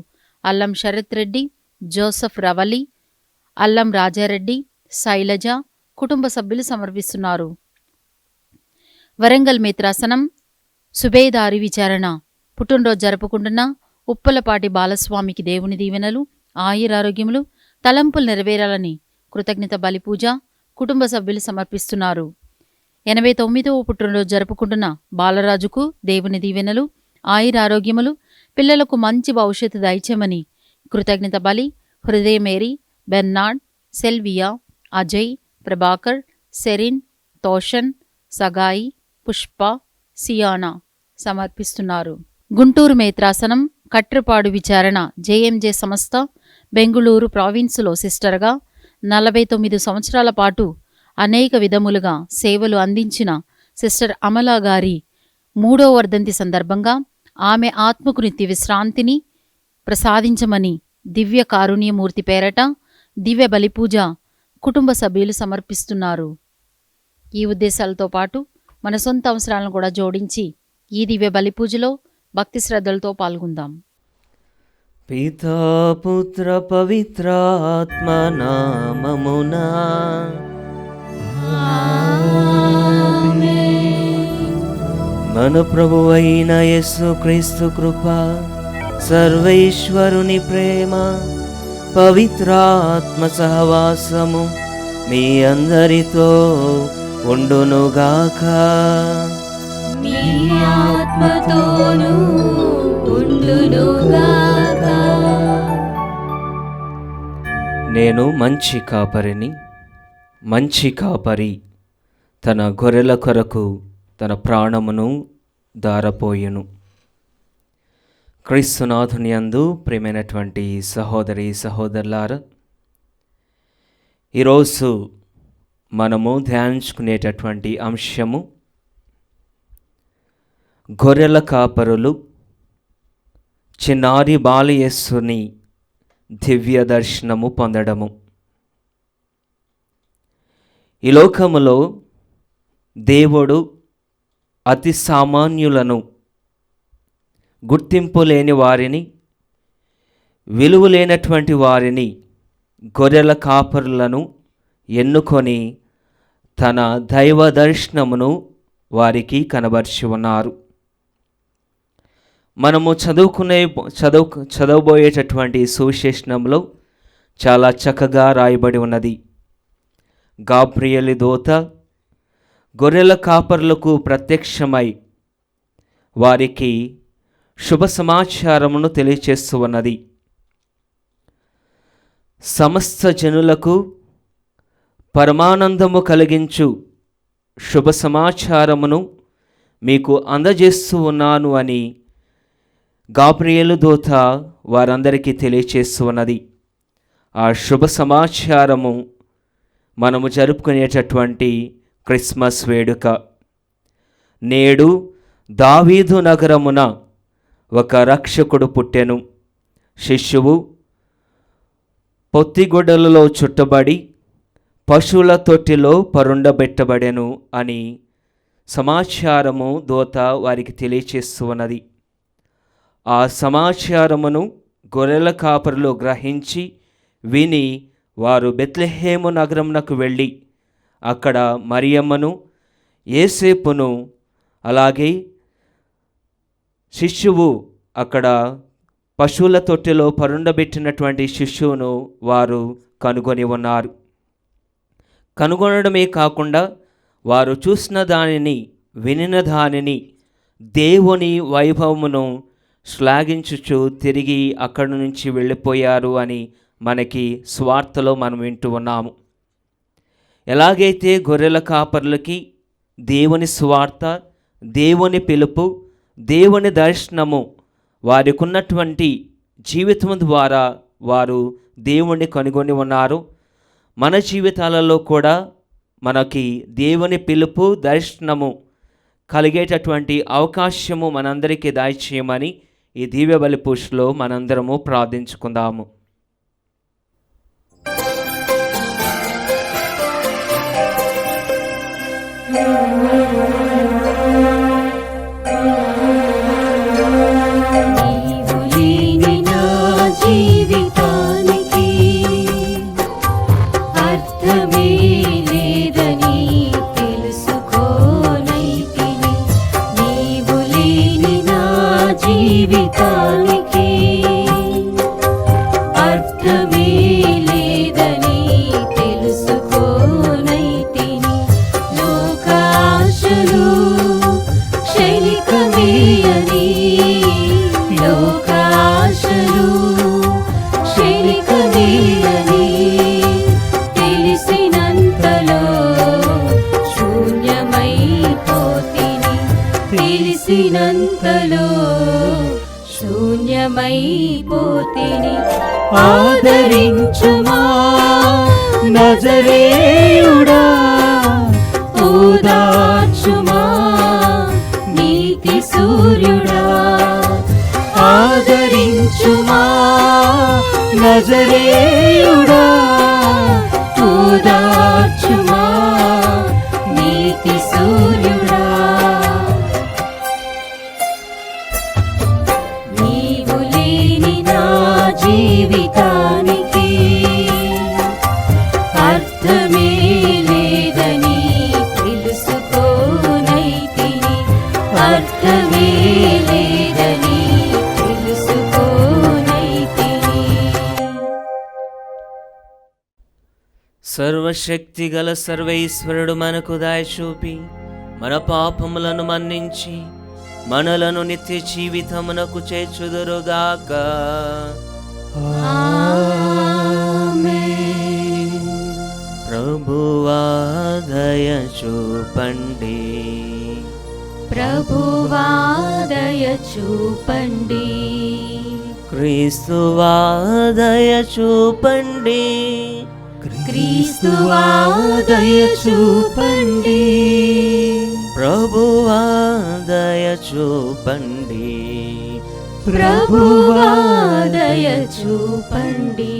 అల్లం శరత్ రెడ్డి, జోసఫ్ రవలి, అల్లం రాజారెడ్డి, శైలజ కుటుంబ సభ్యులు సమర్పిస్తున్నారు. వరంగల్ మిత్రాసనం సుబేదారి విచారణ పుట్టినరోజు జరుపుకుంటున్న ఉప్పలపాటి బాలస్వామికి దేవుని దీవెనలు, ఆయురారోగ్యములు, తలంపులు నెరవేరాలని కృతజ్ఞత బలిపూజ కుటుంబ సభ్యులు సమర్పిస్తున్నారు. 89వ పుట్టినరోజు జరుపుకుంటున్న బాలరాజుకు దేవుని దీవెనలు, ఆయురారోగ్యములు, పిల్లలకు మంచి భవిష్యత్తు దయచేయమని కృతజ్ఞత బలి హృదయమేరి, బెర్నాడ్, సెల్వియా, అజయ్, ప్రభాకర్, సెరిన్, తోషన్, సగాయి, పుష్ప, సియానా సమర్పిస్తున్నారు. గుంటూరు మేత్రాసనం కట్రపాడు విచారణ జేఎంజే సంస్థ బెంగుళూరు ప్రావిన్సులో సిస్టర్గా 49 సంవత్సరాల పాటు అనేక విధములుగా సేవలు అందించిన సిస్టర్ అమలా గారి 3వ వర్ధంతి సందర్భంగా ఆమె ఆత్మకు నిత్య విశ్రాంతిని ప్రసాదించమని దివ్య కారుణ్యమూర్తి పేరట దివ్య బలిపూజ కుటుంబ సభ్యులు సమర్పిస్తున్నారు. ఈ ఉద్దేశాలతో పాటు మన సొంత అవసరాలను కూడా జోడించి ఈ దివ్య బలిపూజలో భక్తి శ్రద్ధలతో పాల్గొందాం. పితా పుత్ర పవిత్రాత్మ నామమునా మన ప్రభువైన యేసుక్రీస్తు కృప, సర్వేశ్వరుని ప్రేమ, పవిత్రాత్మ సహవాసము మీ అందరితో ఉండునుగాక. మీ ఆత్మతోనూ ఉండునుగాక. నేను మంచి కాపరిని, మంచి కాపరి తన గొర్రెల కొరకు తన ప్రాణమును దారపోయెను. క్రీస్తునాథుని యందు ప్రియమైనటువంటి సహోదరి సహోదరులారా, ఈరోజు మనము ధ్యానించుకునేటటువంటి అంశము గొర్రెల కాపరులు చిన్నారి బాలయేసుని దివ్య దర్శనము పొందడము. ఈ లోకములో దేవుడు అతి సామాన్యులను, గుర్తింపు లేని వారిని, విలువ లేనటువంటి వారిని, గొర్రెల కాపరులను ఎన్నుకొని తన దైవ దర్శనమును వారికి కనబర్చి ఉన్నారు. మనము చదవబోయేటటువంటి సువిశేషణంలో చాలా చక్కగా రాయబడి ఉన్నది. గాబ్రియేలు దూత గొర్రెల కాపరులకు ప్రత్యక్షమై వారికి శుభ సమాచారమును తెలియచేస్తూ ఉన్నది. సమస్త జనులకు పరమానందము కలిగించు శుభ సమాచారమును మీకు అందజేస్తూ ఉన్నాను అని గాబ్రియేలు దూత వారందరికీ తెలియచేస్తూ ఉన్నది. ఆ శుభ సమాచారము మనము జరుపుకునేటటువంటి క్రిస్మస్ వేడుక. నేడు దావీదు నగరమున ఒక రక్షకుడు పుట్టెను, శిశువు పొత్తిగుడ్డలలో చుట్టబడి పశువుల తొట్టిలో పరుండబెట్టబడెను అని సమాచారము దూత వారికి తెలియచేస్తూ ఉన్నది. ఆ సమాచారమును గొర్రెల కాపరులు గ్రహించి విని వారు బెత్లెహేము నగరమునకు వెళ్ళి అక్కడ మరియమ్మను, యేసేపును, అలాగే శిశువు అక్కడ పశువుల తొట్టెలో పరుండబెట్టినటువంటి శిశువును వారు కనుగొని ఉన్నారు. కనుగొనడమే కాకుండా వారు చూసిన దానిని, వినిన దానిని, దేవుని వైభవమును శ్లాఘించుచు తిరిగి అక్కడి నుంచి వెళ్ళిపోయారు అని మనకి స్వార్థలో మనం వింటూ ఉన్నాము. ఎలాగైతే గొర్రెల కాపర్లకి దేవుని స్వార్థ, దేవుని పిలుపు, దేవుని దర్శనము వారికి ఉన్నటువంటి జీవితం ద్వారా వారు దేవుణ్ణి కనుగొని ఉన్నారు, మన జీవితాలలో కూడా మనకి దేవుని పిలుపు, దర్శనము కలిగేటటువంటి అవకాశము మనందరికీ దయచేయమని ఈ దివ్య బలి పూజలో మనందరము ప్రార్థించుకుందాము. జీవితానికి అర్థమే లేదని తెలుసుకోనైతిని. లోకాశలు క్షణికమే అని, లోకాశలు క్షణికమే అని తెలిసినంతలో శూన్యమైపోతిని. తెలిసినంతలో శూన్యమైపోతిని. ఆదరించుమా నజరేయుడా, ఓదార్చుమా నీతి సూర్యుడా. ఆదరించుమా నజరేయుడా, ఓదార్చుమా నీతి సూర్యుడా. నీవు లేని నా జీవితానికి అర్థమే లేదని తెలుసుకోనైతిని. అర్థమే లేదని తెలుసుకోనైతిని. సర్వశక్తి గల సర్వేశ్వరుడు మనకు దయ చూపి మన పాపములను మన్నించి మనలను నిత్య జీవితమునకు చేర్చుదురుగాక. ఆమేన్. ప్రభువా దయ చూపండి. ప్రభువా దయ చూపండి. క్రీస్తువా దయ చూపండి. క్రీస్తువా దయ చూపండి. ప్రభువా దయ చూపండి. ప్రభువా దయ చూపండి.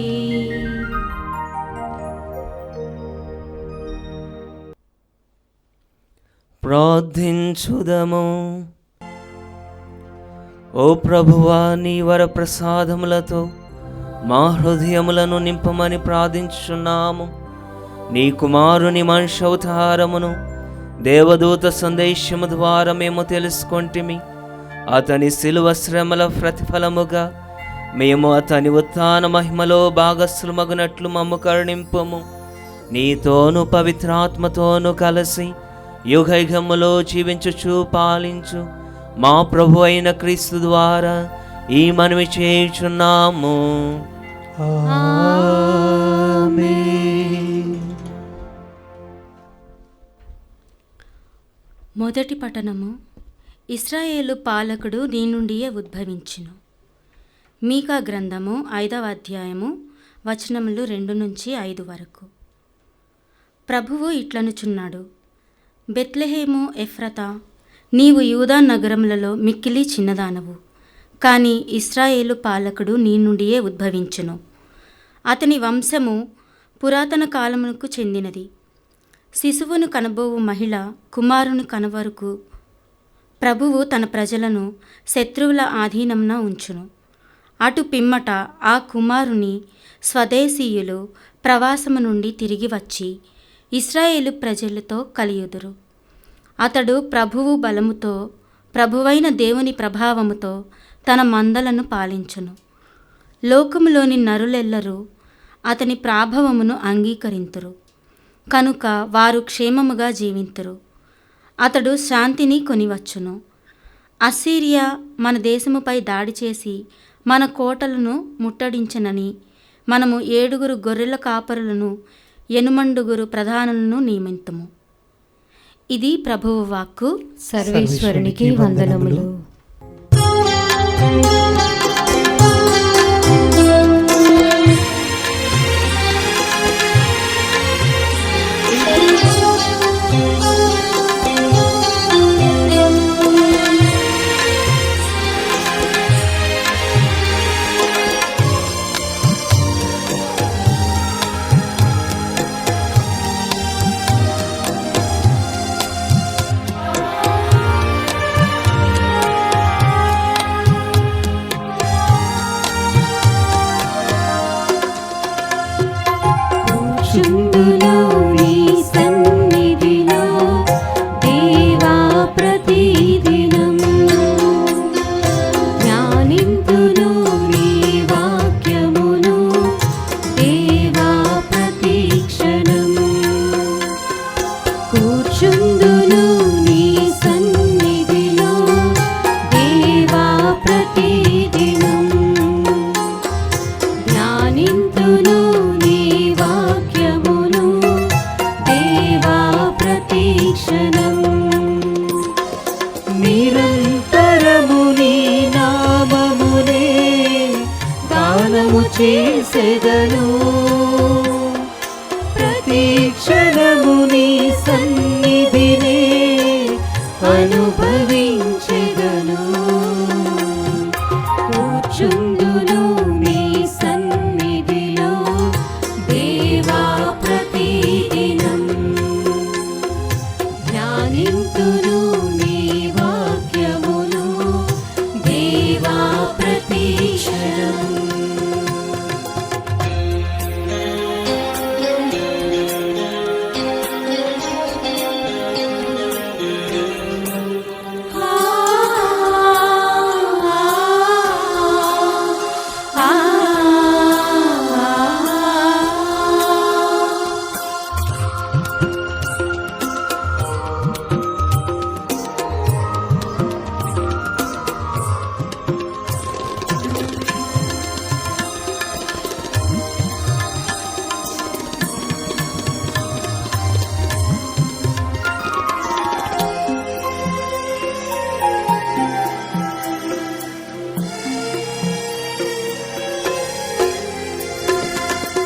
ప్రార్థించుదము. ఓ ప్రభువా, నీ వర ప్రసాదములతో మా హృదయములను నింపమని ప్రార్థించుచున్నాము. నీ కుమారుని మనుష్యవతారమును దేవదూత సందేశము ద్వారా మేము తెలుసుకొంటిమి. అతని శిలువ శ్రమల ప్రతిఫలముగా మేము అతని ఉత్థాన మహిమలో భాగస్సులమగునట్లు మమ్ము కరుణింపుము. నీతోను పవిత్రాత్మతోను కలిసి యుగయుగములో జీవించుచు పాలించు మా ప్రభు అయిన క్రీస్తు ద్వారా ఈ మనవి చేయుచున్నాము. ఆమేన్. మొదటి పఠనము. ఇశ్రాయేలు పాలకుడు నీ నుండియే ఉద్భవించును. మీకా గ్రంథము 5వ అధ్యాయము వచనములు 2-5 వరకు. ప్రభువు ఇట్లనుచున్నాడు. బెత్లెహేము ఎఫ్రతా, నీవు యూదా నగరములలో మిక్కిలి చిన్నదానవు, కానీ ఇశ్రాయేలు పాలకుడు నీ నుండియే ఉద్భవించును. అతని వంశము పురాతన కాలమునకు చెందినది. శిశువును కనబోవు మహిళ కుమారుని కనవరకు ప్రభువు తన ప్రజలను శత్రువుల ఆధీనమున ఉంచును. అటు పిమ్మట ఆ కుమారుని స్వదేశీయులు ప్రవాసము నుండి తిరిగి వచ్చి ఇశ్రాయేలు ప్రజలతో కలియుదురు. అతడు ప్రభువు బలముతో, ప్రభువైన దేవుని ప్రభావముతో తన మందలను పాలించును. లోకములోని నరులెల్లరూ అతని ప్రాభవమును అంగీకరింతురు, కనుక వారు క్షేమముగా జీవింతురు. అతడు శాంతిని కొనివచ్చును. అస్సీరియా మన దేశముపై దాడి చేసి మన కోటలను ముట్టడించనని మనము 7 గొర్రెల కాపరులను 8 ప్రధానులను నియమింతుము. ఇది ప్రభువు వాక్కు. సర్వేశ్వరునికి వందనములు. చేసెదను, ప్రతి క్షణము నీ సన్నిధినే అనుభవించెదను. కూర్చుందును నీ సన్నిధిలో దేవా ప్రతిదినం, ధ్యానింతును నీ వాక్యమును దేవా ప్రతిక్షణం.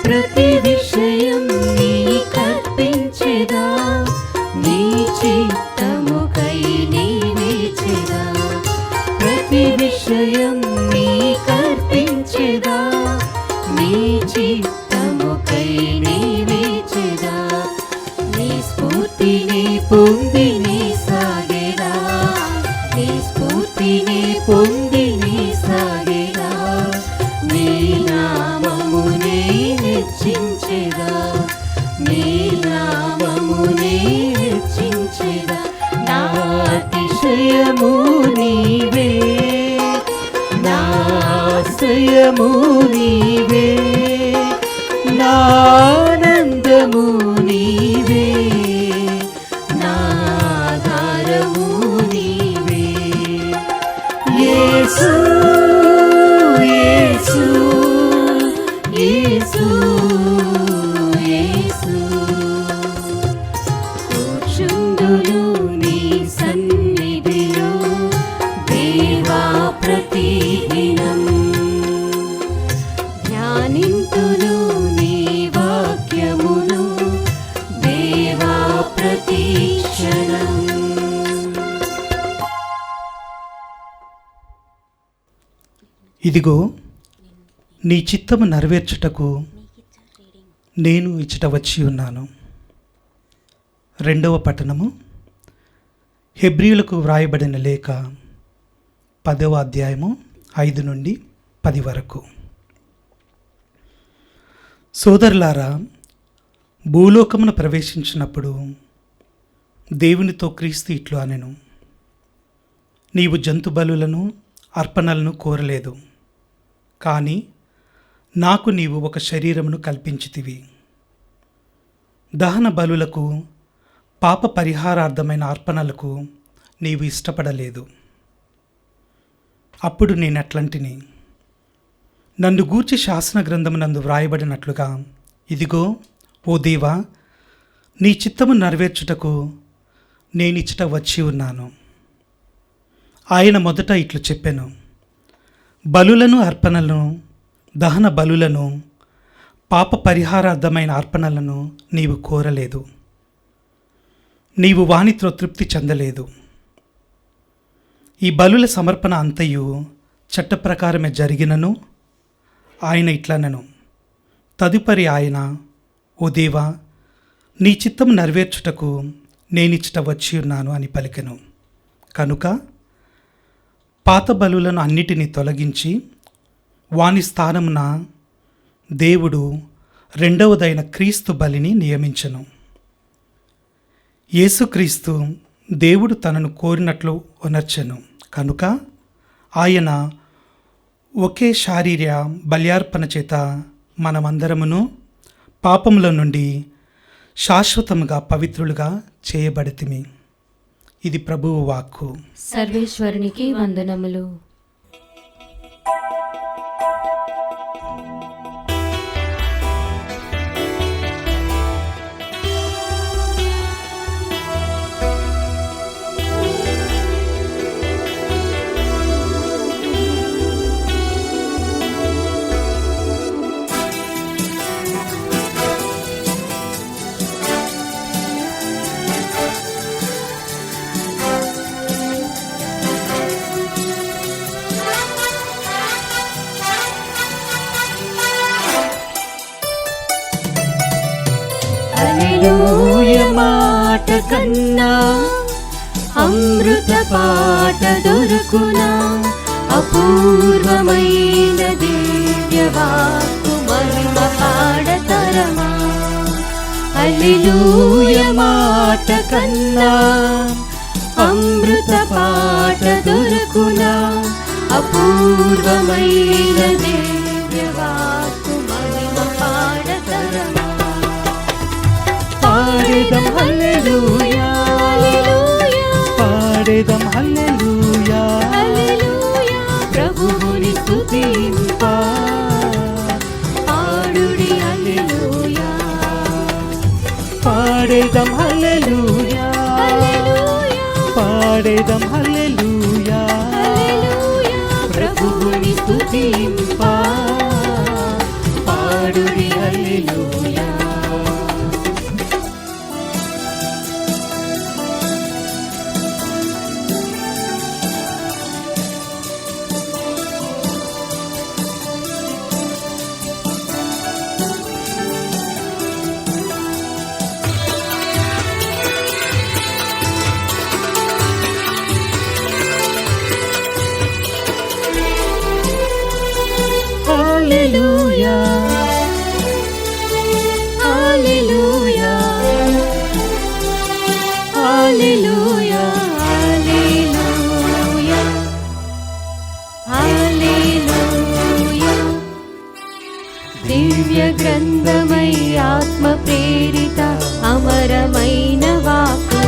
ప్రతి విషయం నీ కర్పించెదా, నీ చిత్తముకై నీ వేచెదా. ప్రతి విషయం నీ కర్పించెదా, నీ చిత్తముకై నీ వేచెదా. నీ స్ఫూర్తిని పొంది నీ సాగేదా, నీ స్ఫూర్తిని పొంది నీ సాగేదా. నీ నామమునే హెచ్చించెదా, నీ నామమునే హెచ్చించెదా. నా అతిశయము నీవే, నా ఆశ్రయము నీవే, నా ఆనందము నీవే, నా ఆధారము నీవే. యేసు యేసు యేసు యేసు, కూర్చుందును నీ సన్నిధిలో దేవా ప్రతిదినం, ధ్యానింతును నీ వాక్యమును దేవా ప్రతిక్షణం. ఇదిగో నీ చిత్తము నెరవేర్చుటకు నేను ఇచ్చట వచ్చి ఉన్నాను. 2వ పట్టణము, హెబ్రీయులకు వ్రాయబడిన లేఖ 10వ అధ్యాయము 5 నుండి 10 వరకు. సోదరులారా, భూలోకమును ప్రవేశించినప్పుడు దేవునితో క్రీస్తు ఇట్లు అనెను, నీవు జంతు బలులను అర్పణలను కోరలేదు, కానీ నాకు నీవు ఒక శరీరమును కల్పించితివి. దహన బలులకు పాప పరిహారార్థమైన అర్పణలకు నీవు ఇష్టపడలేదు. అప్పుడు నేనట్లంటిని, నన్ను గూర్చి శాసన గ్రంథమునందు వ్రాయబడినట్లుగా, ఇదిగో ఓ దేవా, నీ చిత్తము నెరవేర్చుటకు నేనిచ్చట వచ్చి ఉన్నాను. ఆయన మొదట ఇట్లు చెప్పెను, బలులను అర్పణలను, దహన బలులను, పాప పరిహారార్థమైన అర్పణలను నీవు కోరలేదు, నీవు వానితో తృప్తి చెందలేదు. ఈ బలుల సమర్పణ అంతయు చట్ట ప్రకారమే జరిగినను ఆయన ఇట్లనెను, తదుపరి ఆయన, ఓ దేవా, నీ చిత్తము నెరవేర్చుటకు నేనిచ్చట వచ్చి ఉన్నాను అని పలికెను. కనుక పాత బలులను అన్నిటినీ తొలగించి వాని స్థానమున దేవుడు రెండవదైన క్రీస్తు బలిని నియమించెను. యేసుక్రీస్తు దేవుడు తనను కోరినట్లు ఉనర్చెను. కనుక ఆయన ఒకే శారీర బల్యార్పణ చేత మనమందరమును పాపముల నుండి శాశ్వతముగా పవిత్రులుగా చేయబడితిమి. ఇది ప్రభువు వాక్కు. సర్వేశ్వరునికి వందనములు. హల్లెలూయ మాట కన్నా అమృత పాట దొరుకునా, అపూర్వమైన దివ్యవాక్కు మహిమ పాడతరమా. హల్లెలూయ మాట కన్నా అమృత పాట దొరుకునా, అపూర్వమైన దివ్యవాక్కు మహిమ పాడతరమా. పాడేదం హల్లెలూయా, పాడేదం హల్లెలూయా, ప్రభువుని స్తుతింపా పాడుడి హల్లెలూయా. పాడేదం హల్లెలూయా, పాడేదం హల్లెలూయా, ప్రభువుని స్తుతింపా పాడుడి హల్లెలూయా. హల్లెలూయా, హల్లెలూయా, హల్లెలూయా, హల్లెలూయా, హల్లెలూయా. దివ్య గ్రంథమై ఆత్మ ప్రేరిత అమరమైన వాక్కు,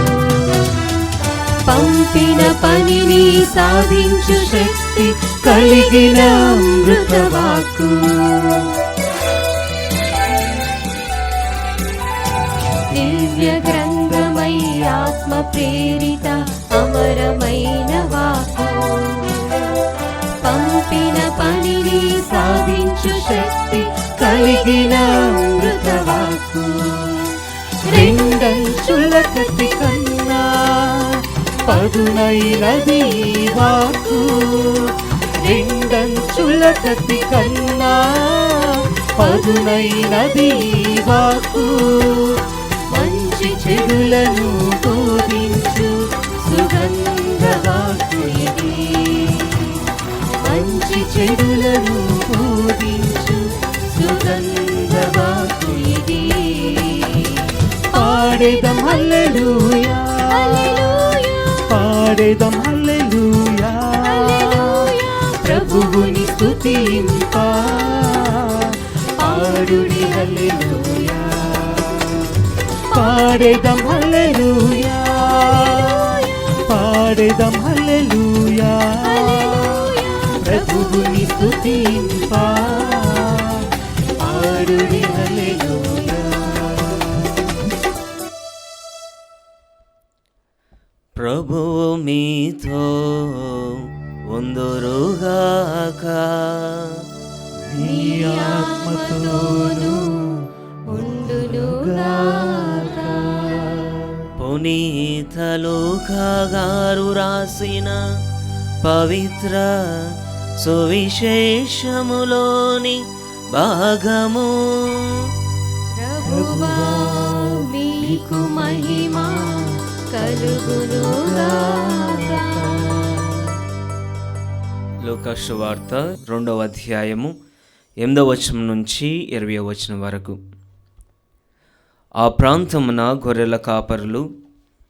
పంపిన పనిని సాధించు శక్తి కలిగిన అమృత వాక్కు. దివ్య గ్రంథమై ఆత్మ ప్రేరిత అమరమైన వాక్కు, పంపిన పనిని సాధించు శక్తి కలిగిన అమృత వాక్కు. రెండంచుల కత్తి కన్నా పదునైనది ఈ వాక్కు, రెండంచుల కత్తి కన్నా పదునైనది ఈ వాక్కు. మంచి చెడులను బోధించు సుగంధ వాక్కు ఇది, మంచి చెడులను బోధించు సుగంధ వాక్కు ఇది. పాడేదం హల్లెలూయా, పాడేదం హల్లెలూయా, ప్రభువుని స్తుతింపా పాడుడి హల్లెలూయా. పాడేదం హల్లెలూయా, పాడేదం హల్లెలూయా, ప్రభువుని స్తుతింపా పాడుడి హల్లెలూయా. ప్రభువు మీతో ఉందురుగాక, నీ ఆత్మతోనూ ఉండునుగాక. పునీత లూకా గారు రాసిన పవిత్ర సువిశేషములోని భాగము. ప్రభువా మీకు మహిమ కలుగునుగాక. లూకా సువార్త 2వ అధ్యాయము 8వ వచనం నుంచి 20వ వచనం వరకు. ఆ ప్రాంతమున గొర్రెల కాపరులు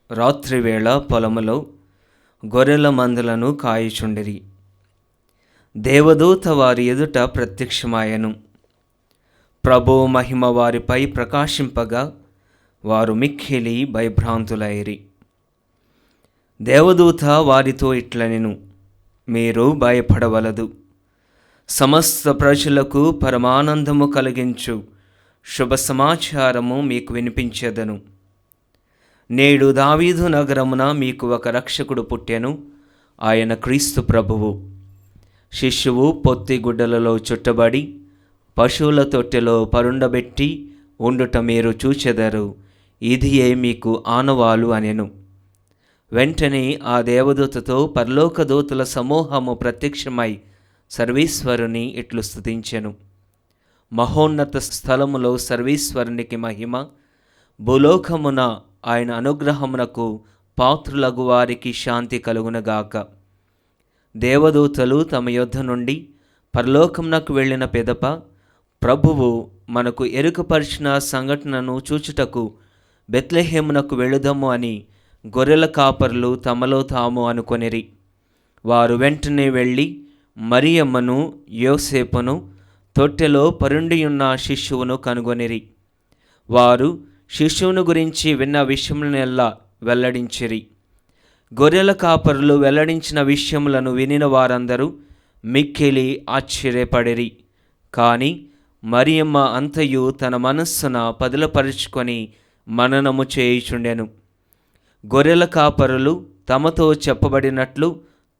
రాత్రివేళ పొలములో గొర్రెల మందలను కాయుచుండిరి. దేవదూత వారి ఎదుట ప్రత్యక్షమాయెను. ప్రభువు మహిమ వారిపై ప్రకాశింపగా వారు మిక్కిలి భయభ్రాంతులైరి. దేవదూత వారితో ఇట్లనెను, మీరు భయపడవలదు. సమస్త ప్రజలకు పరమానందము కలిగించు శుభ సమాచారము మీకు వినిపించెదను. నేడు దావీదు నగరమున మీకు ఒక రక్షకుడు పుట్టెను, ఆయన క్రీస్తు ప్రభువు. శిశువు పొత్తిగుడ్డలలో చుట్టబడి పశువుల తొట్టెలో పరుండబెట్టి ఉండుట మీరు చూచెదరు. ఇదియే మీకు ఆనవాలు అనెను. వెంటనే ఆ దేవదూతతో పరలోక దూతల సమూహము ప్రత్యక్షమై సర్వేశ్వరుని ఇట్లు స్తుతించెను. మహోన్నత స్థలములో సర్వేశ్వరునికి మహిమ, భూలోకమున ఆయన అనుగ్రహమునకు పాత్రులగు వారికి శాంతి కలుగునగాక. దేవదూతలు తమ యొద్ద నుండి పరలోకమునకు వెళ్ళిన పిదప ప్రభువు మనకు ఎరుకపరిచిన సంఘటనను చూచుటకు బెత్లెహేమునకు వెళుదము అని గొర్రెల కాపరులు తమలో తాము అనుకొనిరి. వారు వెంటనే వెళ్ళి మరియమ్మను యోసేపును తొట్టెలో పరుండియున్న శిశువును కనుగొనిరి. వారు శిశువును గురించి విన్న విషయములనెల్లా వెల్లడించిరి. గొర్రెల కాపరులు వెల్లడించిన విషయములను వినిన వారందరూ మిక్కిలి ఆశ్చర్యపడిరి. కానీ మరియమ్మ అంతయు తన మనస్సున పదిలపరుచుకొని మననము చేయుచుండెను. గొర్రెల కాపరులు తమతో చెప్పబడినట్లు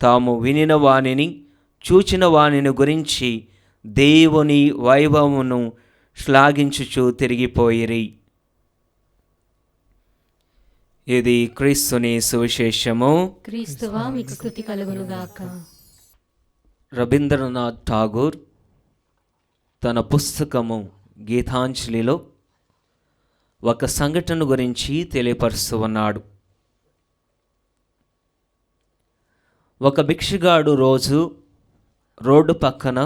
తాము వినిన వానిని చూచిన వానిని గురించి దేవుని వైభవమును శ్లాఘించుచు తిరిగిపోయిరి. ఇది క్రీస్తుని సువిశేషము. క్రీస్తువా మీకు స్తుతి కలుగునుగాక. రవీంద్రనాథ్ ఠాగూర్ తన పుస్తకము గీతాంజలిలో ఒక సంఘటన గురించి తెలియపరుస్తూ ఉన్నాడు. ఒక భిక్షగాడు రోజు రోడ్డు పక్కన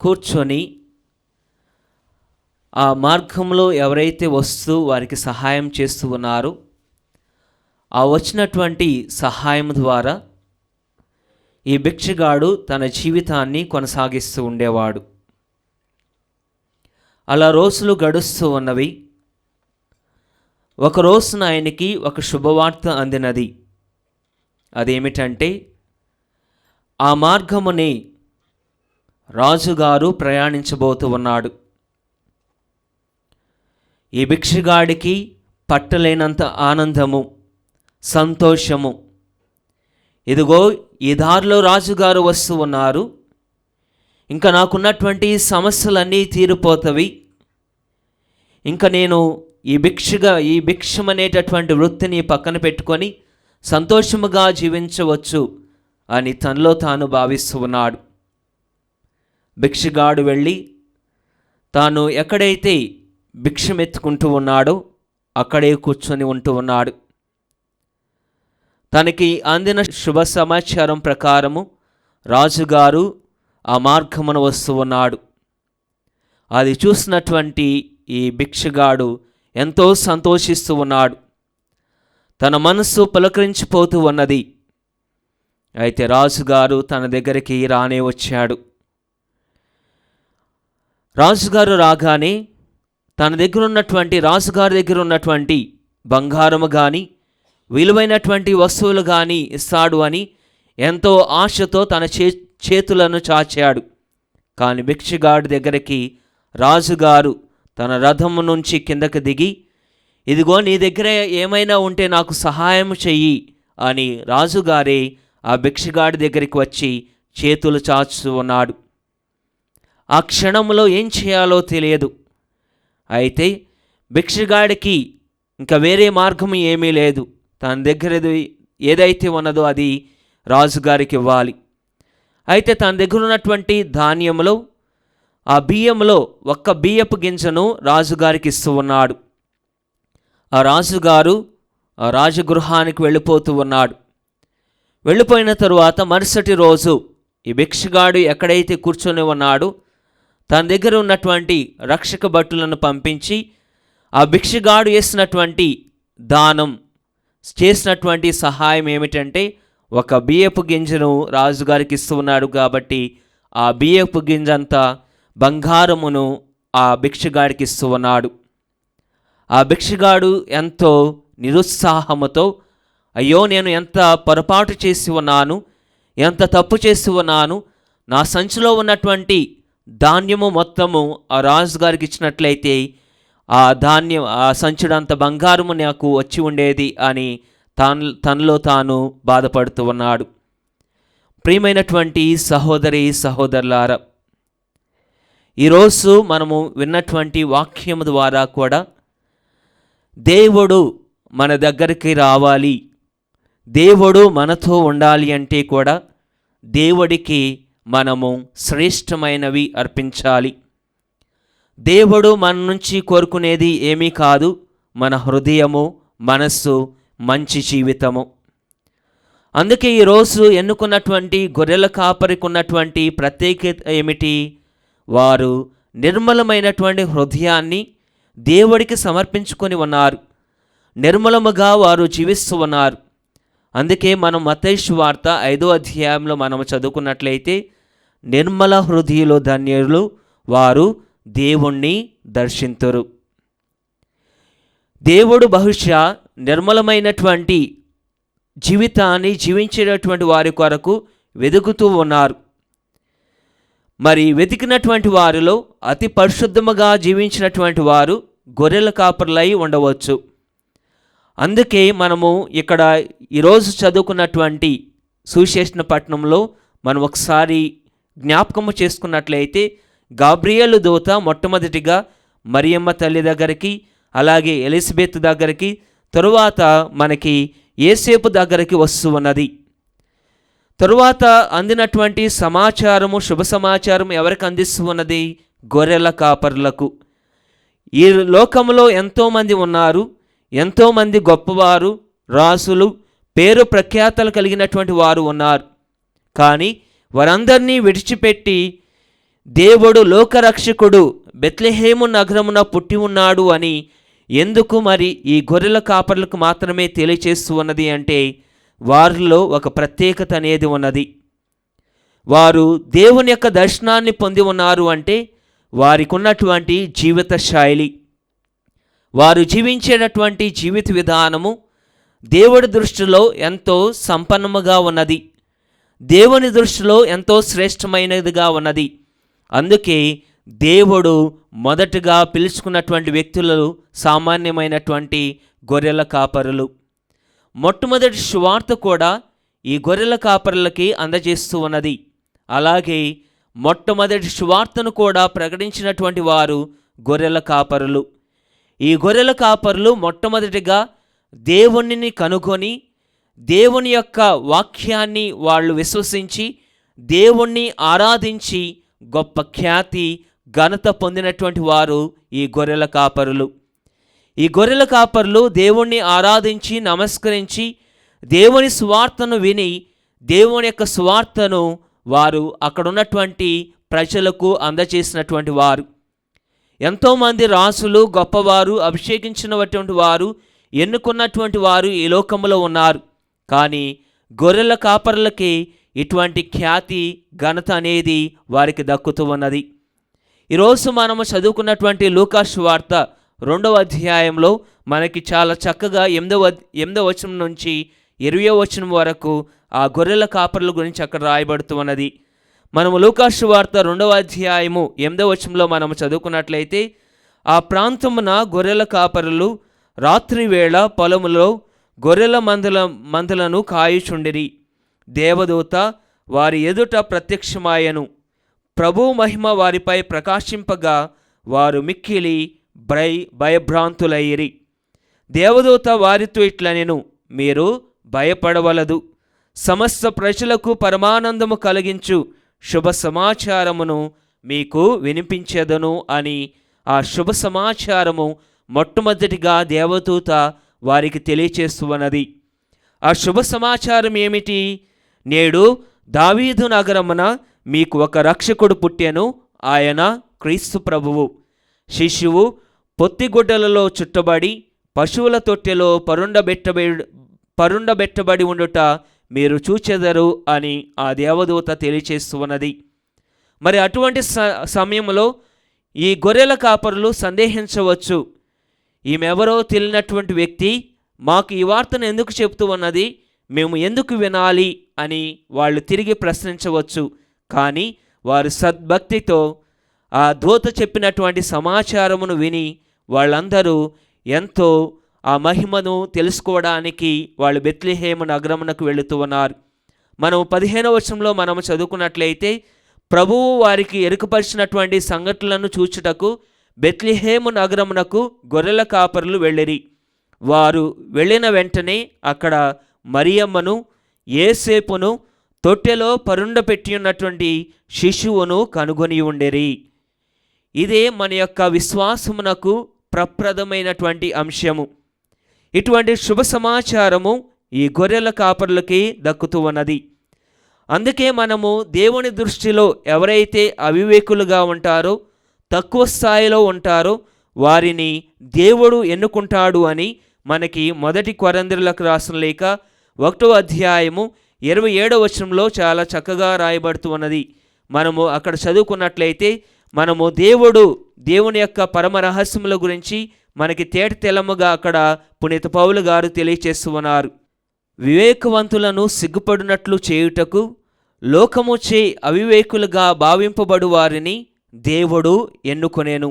కూర్చొని ఆ మార్గంలో ఎవరైతే వస్తూ వారికి సహాయం చేస్తూ ఉన్నారో ఆ వచ్చినటువంటి సహాయం ద్వారా ఈ భిక్షగాడు తన జీవితాన్ని కొనసాగిస్తూ ఉండేవాడు. అలా రోజులు గడుస్తూ ఉన్నవి. ఒక రోజున ఆయనకి ఒక శుభవార్త అందినది. అదేమిటంటే ఆ మార్గముని రాజుగారు ప్రయాణించబోతూ ఉన్నాడు. ఈ భిక్షగాడికి పట్టలేనంత ఆనందము, సంతోషము. ఇదిగో ఈ దారిలో రాజుగారు వస్తూ ఉన్నారు, ఇంకా నాకున్నటువంటి సమస్యలన్నీ తీరిపోతవి, ఇంకా నేను ఈ భిక్షం అనేటటువంటి వృత్తిని పక్కన పెట్టుకొని సంతోషముగా జీవించవచ్చు అని తనలో తాను భావిస్తూ ఉన్నాడు. భిక్షగాడు వెళ్ళి తాను ఎక్కడైతే భిక్షమెత్తుకుంటూ ఉన్నాడో అక్కడే కూర్చొని ఉంటూ ఉన్నాడు. తనకి అందిన శుభ సమాచారం ప్రకారము రాజుగారు ఆ మార్గమున వస్తూ ఉన్నాడు. అది చూసినటువంటి ఈ భిక్షగాడు ఎంతో సంతోషిస్తూ ఉన్నాడు. తన మనస్సు పులకరించిపోతూ ఉన్నది. అయితే రాజుగారు తన దగ్గరికి రానే వచ్చాడు. రాజుగారు రాగానే రాజుగారి దగ్గర ఉన్నటువంటి బంగారము కానీ విలువైనటువంటి వస్తువులు కానీ ఇస్తాడు అని ఎంతో ఆశతో తన చేతులను చాచాడు. కానీ భిక్షగాడి దగ్గరికి రాజుగారు తన రథము నుంచి కిందకు దిగి, ఇదిగో నీ దగ్గర ఏమైనా ఉంటే నాకు సహాయం చెయ్యి అని రాజుగారే ఆ భిక్షగాడి దగ్గరికి వచ్చి చేతులు చాచుతూ ఉన్నాడు. ఆ క్షణంలో ఏం చేయాలో తెలియదు. అయితే భిక్షగాడికి ఇంకా వేరే మార్గం ఏమీ లేదు. తన దగ్గర ఏదైతే ఉన్నదో అది రాజుగారికి ఇవ్వాలి. అయితే తన దగ్గర ఉన్నటువంటి ధాన్యంలో ఆ బియ్యంలో ఒక్క బియ్యపు గింజను రాజుగారికి ఇస్తూ ఉన్నాడు. ఆ రాజుగారు ఆ రాజగృహానికి వెళ్ళిపోతూ ఉన్నాడు. వెళ్ళిపోయిన తరువాత మరుసటి రోజు ఈ భిక్షగాడు ఎక్కడైతే కూర్చొని ఉన్నాడో తన దగ్గర ఉన్నటువంటి రక్షక భటులను పంపించి ఆ భిక్షగాడు చేసినటువంటి దానం, చేసినటువంటి సహాయం ఏమిటంటే ఒక బియ్యపు గింజను రాజుగారికి ఇస్తూ ఉన్నాడు. కాబట్టి ఆ బియ్యపు గింజంతా బంగారమును ఆ భిక్షగాడికి ఇస్తూ ఉన్నాడు. ఆ భిక్షగాడు ఎంతో నిరుత్సాహముతో, అయ్యో నేను ఎంత పొరపాటు చేసి ఉన్నాను, ఎంత తప్పు చేసి ఉన్నాను, నా సంచిలో ఉన్నటువంటి ధాన్యము మొత్తము ఆ రాజుగారికి ఇచ్చినట్లయితే ఆ సంచుడంత బంగారము నాకు వచ్చి ఉండేది అని తనలో తాను బాధపడుతూ ఉన్నాడు. ప్రియమైనటువంటి సహోదరి సహోదరులారా, ఈరోజు మనము విన్నటువంటి వాక్యం ద్వారా కూడా దేవుడు మన దగ్గరికి రావాలి, దేవుడు మనతో ఉండాలి అంటే కూడా దేవుడికి మనము శ్రేష్టమైనవి అర్పించాలి. దేవుడు మన నుంచి కోరుకునేది ఏమీ కాదు, మన హృదయము, మనస్సు, మంచి జీవితము. అందుకే ఈరోజు ఎన్నుకున్నటువంటి గొర్రెల కాపరికి ఉన్నటువంటి ప్రత్యేకత ఏమిటి? వారు నిర్మలమైనటువంటి హృదయాన్ని దేవుడికి సమర్పించుకొని ఉన్నారు, నిర్మలముగా వారు జీవిస్తూ ఉన్నారు. అందుకే మనం మత్తయి సువార్త 5వ అధ్యాయంలో మనం చదువుకున్నట్లయితే, నిర్మల హృదయులు ధన్యులు, వారు దేవుణ్ణి దర్శింతురు. దేవుడు బహుశా నిర్మలమైనటువంటి జీవితాన్ని జీవించేటటువంటి వారి కొరకు వెతుకుతూ ఉన్నారు. మరి వెతికినటువంటి వారిలో అతి పరిశుద్ధముగా జీవించినటువంటి వారు గొర్రెల కాపరులై ఉండవచ్చు. అందుకే మనము ఇక్కడ ఈరోజు చదువుకున్నటువంటి సువిశేషణ పట్టణంలో మనం ఒకసారి జ్ఞాపకము చేసుకున్నట్లయితే, గాబ్రియేలు దూత మొట్టమొదటిగా మరియమ్మ తల్లి దగ్గరికి, అలాగే ఎలిజబెత్ దగ్గరికి, తరువాత మనకి యేసేపు దగ్గరికి వస్తూ ఉన్నది. తరువాత అందినటువంటి సమాచారము, శుభ సమాచారం ఎవరికి అందిస్తూ ఉన్నది? గొర్రెల కాపరులకు. ఈ లోకంలో ఎంతోమంది ఉన్నారు, ఎంతోమంది గొప్పవారు, రాసులు, పేరు ప్రఖ్యాతలు కలిగినటువంటి వారు ఉన్నారు. కానీ వారందరినీ విడిచిపెట్టి దేవుడు లోకరక్షకుడు బెత్లెహేము నగరమున పుట్టి ఉన్నాడు అని ఎందుకు మరి ఈ గొర్రెల కాపరులకు మాత్రమే తెలియచేస్తూ ఉన్నది అంటే, వారిలో ఒక ప్రత్యేకత అనేది ఉన్నది. వారు దేవుని యొక్క దర్శనాన్ని పొంది ఉన్నారు అంటే వారికి ఉన్నటువంటి జీవిత శైలి, వారు జీవించేటటువంటి జీవిత విధానము దేవుడి దృష్టిలో ఎంతో సంపన్నముగా ఉన్నది, దేవుని దృష్టిలో ఎంతో శ్రేష్టమైనదిగా ఉన్నది. అందుకే దేవుడు మొదటగా పిలుచుకున్నటువంటి వ్యక్తులు సామాన్యమైనటువంటి గొర్రెల కాపరులు. మొట్టమొదటి సువార్త కూడా ఈ గొర్రెల కాపరులకి అందజేస్తూ ఉన్నది. అలాగే మొట్టమొదటి సువార్తను కూడా ప్రకటించినటువంటి వారు గొర్రెల కాపరులు. ఈ గొర్రెల కాపరులు మొట్టమొదటిగా దేవునిని కనుగొని, దేవుని యొక్క వాక్యాన్ని వాళ్ళు విశ్వసించి, దేవుణ్ణి ఆరాధించి గొప్ప ఖ్యాతి, ఘనత పొందినటువంటి వారు ఈ గొర్రెల కాపరులు. ఈ గొర్రెల కాపరులు దేవుణ్ణి ఆరాధించి, నమస్కరించి, దేవుని సువార్తను విని, దేవుని యొక్క సువార్తను వారు అక్కడ ఉన్నటువంటి ప్రజలకు అందజేసినటువంటి వారు. ఎంతోమంది రాసులు, గొప్పవారు, అభిషేకించినటువంటి వారు, ఎన్నుకున్నటువంటి వారు ఈ లోకంలో ఉన్నారు. కానీ గొర్రెల కాపరులకి ఇటువంటి ఖ్యాతి, ఘనత అనేది వారికి దక్కుతూ ఉన్నది. ఈరోజు మనము చదువుకున్నటువంటి లూకా సువార్త 2వ అధ్యాయంలో మనకి చాలా చక్కగా 8వ వచనం నుంచి 20వ వచనం వరకు ఆ గొర్రెల కాపరుల గురించి అక్కడ రాయబడుతూ ఉన్నది. మనము లూకా సువార్త 2వ అధ్యాయము 8వ వచనంలో మనము చదువుకున్నట్లయితే, ఆ ప్రాంతమున గొర్రెల కాపరులు రాత్రి వేళ పొలములో గొర్రెల మందలను కాయుచుండిరి. దేవదూత వారి ఎదుట ప్రత్యక్షమాయను. ప్రభు మహిమ వారిపై ప్రకాశింపగా వారు మిక్కిలి భయభ్రాంతులయ్యిరి. దేవదూత వారితో ఇట్లనెను, మీరు భయపడవలదు. సమస్త ప్రజలకు పరమానందము కలిగించు శుభ సమాచారమును మీకు వినిపించెదను అని ఆ శుభ సమాచారము మొట్టమొదటిగా దేవదూత వారికి తెలియచేస్తున్నది. ఆ శుభ సమాచారం ఏమిటి? నేడు దావీదు నగరమున మీకు ఒక రక్షకుడు పుట్టెను, ఆయన క్రీస్తు ప్రభువు. శిశువు పొత్తిగుడ్డలలో చుట్టబడి పశువుల తొట్టెలో పరుండబెట్టబడి ఉండుట మీరు చూచెదరు అని ఆ దేవదూత తెలియచేస్తున్నది. మరి అటువంటి సమయంలో ఈ గొర్రెల కాపరులు సందేహించవచ్చు, ఈమెవరో తెలియనటువంటి వ్యక్తి మాకు ఈ వార్తను ఎందుకు చెప్తూ ఉన్నది, మేము ఎందుకు వినాలి అని వాళ్ళు తిరిగి ప్రశ్నించవచ్చు. కానీ వారు సద్భక్తితో ఆ దూత చెప్పినటువంటి సమాచారమును విని వాళ్ళందరూ ఎంతో ఆ మహిమను తెలుసుకోవడానికి వాళ్ళు బెత్లెహేము నగరమునకు వెళుతూ ఉన్నారు. మనం 15వ వచనంలో మనము చదువుకున్నట్లయితే, ప్రభువు వారికి ఎరుకపరిచినటువంటి సంఘటనలను చూచుటకు బెత్లెహేము నగరమునకు గొర్రెల కాపరులు వెళ్ళిరి. వారు వెళ్ళిన వెంటనే అక్కడ మరియమ్మను, యేసేపును, తొట్టెలో పరుండపెట్టి ఉన్నటువంటి శిశువును కనుగొని ఉండేరి. ఇదే మన యొక్క విశ్వాసమునకు ప్రప్రదమైనటువంటి అంశము. ఇటువంటి శుభ సమాచారము ఈ గొర్రెల కాపరులకి దక్కుతూ ఉన్నది. అందుకే మనము దేవుని దృష్టిలో ఎవరైతే అవివేకులుగా ఉంటారో, తక్కువ స్థాయిలో ఉంటారో వారిని దేవుడు ఎన్నుకుంటాడు అని మనకి 1 కొరింథీయులకు రాసిన లేఖ 1వ అధ్యాయము 27వ వచనంలో చాలా చక్కగా రాయబడుతూ ఉన్నది. మనము అక్కడ చదువుకున్నట్లయితే మనము దేవుని యొక్క పరమ రహస్యముల గురించి మనకి తేటతెల్లముగా అక్కడ పునీత పౌలు గారు తెలియచేస్తూ ఉన్నారు. వివేకవంతులను సిగ్గుపడినట్లు చేయుటకు లోకముచే అవివేకులుగా భావింపబడు వారిని దేవుడు ఎన్నుకొనేను.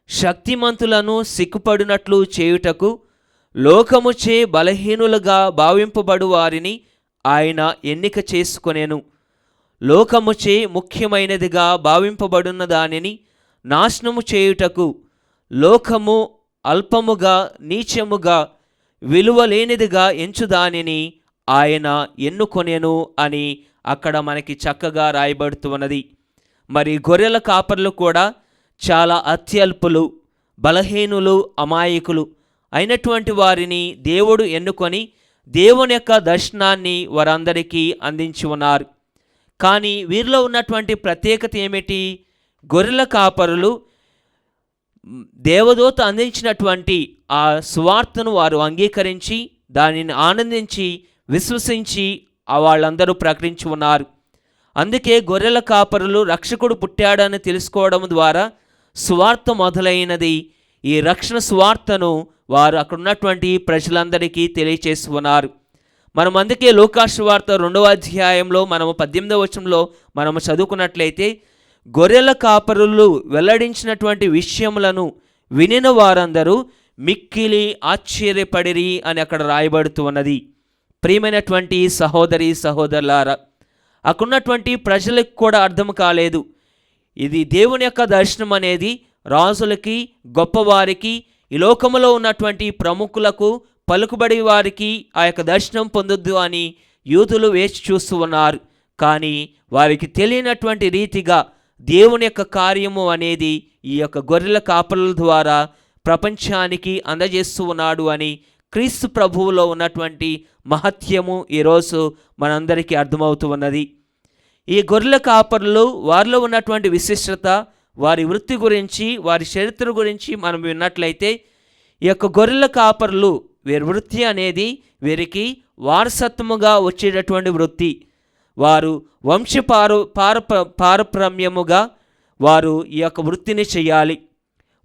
శక్తిమంతులను సిగ్గుపడినట్లు చేయుటకు లోకముచే బలహీనులుగా భావింపబడు వారిని ఆయన ఎన్నిక చేసుకొనేను. లోకముచే ముఖ్యమైనదిగా భావింపబడున్న దానిని నాశనము చేయుటకు లోకము అల్పముగా నీచముగా విలువలేనిదిగా ఎంచు దానిని ఆయన ఎన్నుకొనేను అని అక్కడ మనకి చక్కగా రాయబడుతున్నది. మరి గొర్రెల కాపర్లు కూడా చాలా అత్యల్పులు, బలహీనులు, అమాయకులు అయినటువంటి వారిని దేవుడు ఎన్నుకొని దేవుని యొక్క దర్శనాన్ని వారందరికీ అందించి ఉన్నారు. కానీ వీరిలో ఉన్నటువంటి ప్రత్యేకత ఏమిటి? గొర్రెల కాపరులు దేవదూత అందించినటువంటి ఆ సువార్తను వారు అంగీకరించి దానిని ఆనందించి విశ్వసించి వాళ్ళందరూ ప్రకటించి ఉన్నారు. అందుకే గొర్రెల కాపరులు రక్షకుడు పుట్టాడని తెలుసుకోవడం ద్వారా సువార్త మొదలైనది. ఈ రక్షణ సువార్తను వారు అక్కడ ఉన్నటువంటి ప్రజలందరికీ తెలియచేసి ఉన్నారు. మనం అందుకే లూకాసు వార్త 2వ అధ్యాయంలో మనము 18వ వచనంలో మనము చదువుకున్నట్లయితే గొర్రెల కాపరులు వెల్లడించినటువంటి విషయములను వినిన వారందరూ మిక్కిలి ఆశ్చర్యపడిరి అని అక్కడ రాయబడుతూ ఉన్నది. ప్రియమైనటువంటి సహోదరి సహోదరులారా, అక్కడున్నటువంటి ప్రజలకు కూడా అర్థం కాలేదు. ఇది దేవుని యొక్క దర్శనం అనేది రాజులకి, గొప్పవారికి, ఈ లోకములో ఉన్నటువంటి ప్రముఖులకు, పలుకుబడి వారికి ఆ యొక్క దర్శనం పొందొద్దు అని యూదులు వేచి చూస్తూ ఉన్నారు. కానీ వారికి తెలియనటువంటి రీతిగా దేవుని యొక్క కార్యము అనేది ఈ యొక్క గొర్రెల కాపరుల ద్వారా ప్రపంచానికి అందజేస్తూ ఉన్నాడు అని క్రీస్తు ప్రభువులో ఉన్నటువంటి మహత్యము ఈరోజు మనందరికీ అర్థమవుతూ ఉన్నది. ఈ గొర్రెల కాపరులు వారిలో ఉన్నటువంటి విశిష్టత, వారి వృత్తి గురించి, వారి చరిత్ర గురించి మనం విన్నట్లయితే ఈ యొక్క గొర్రెల కాపరులు వీరి వృత్తి అనేది వీరికి వారసత్వముగా వచ్చేటటువంటి వృత్తి. వారు వంశ పారప్రమ్యముగా వారు ఈ యొక్క వృత్తిని చేయాలి.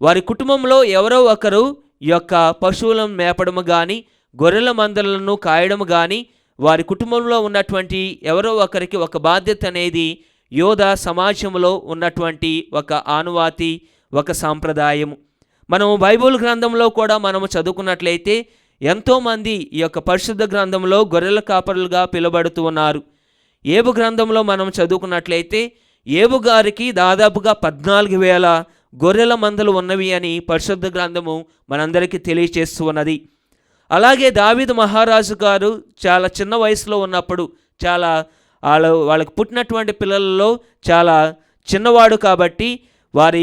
వారి కుటుంబంలో ఎవరో ఒకరు ఈ యొక్క పశువులను మేపడము కానీ, గొర్రెల మందలను కాయడము కానీ, వారి కుటుంబంలో ఉన్నటువంటి ఎవరో ఒకరికి ఒక బాధ్యత అనేది యోధ సమాజంలో ఉన్నటువంటి ఒక ఆనువాతి, ఒక సాంప్రదాయము. మనము బైబిల్ గ్రంథంలో కూడా మనము చదువుకున్నట్లయితే ఎంతోమంది ఈ యొక్క పరిశుద్ధ గ్రంథంలో గొర్రెల కాపరులుగా పిలువబడుతూ ఉన్నారు. ఏబు గ్రంథంలో మనం చదువుకున్నట్లయితే ఏబు గారికి దాదాపుగా 14,000 గొర్రెల మందలు ఉన్నవి అని పరిశుద్ధ గ్రంథము మనందరికీ తెలియచేస్తూ ఉన్నది. అలాగే దావీదు మహారాజు గారు చాలా చిన్న వయసులో ఉన్నప్పుడు, చాలా వాళ్ళకి పుట్టినటువంటి పిల్లలలో చాలా చిన్నవాడు కాబట్టి వారి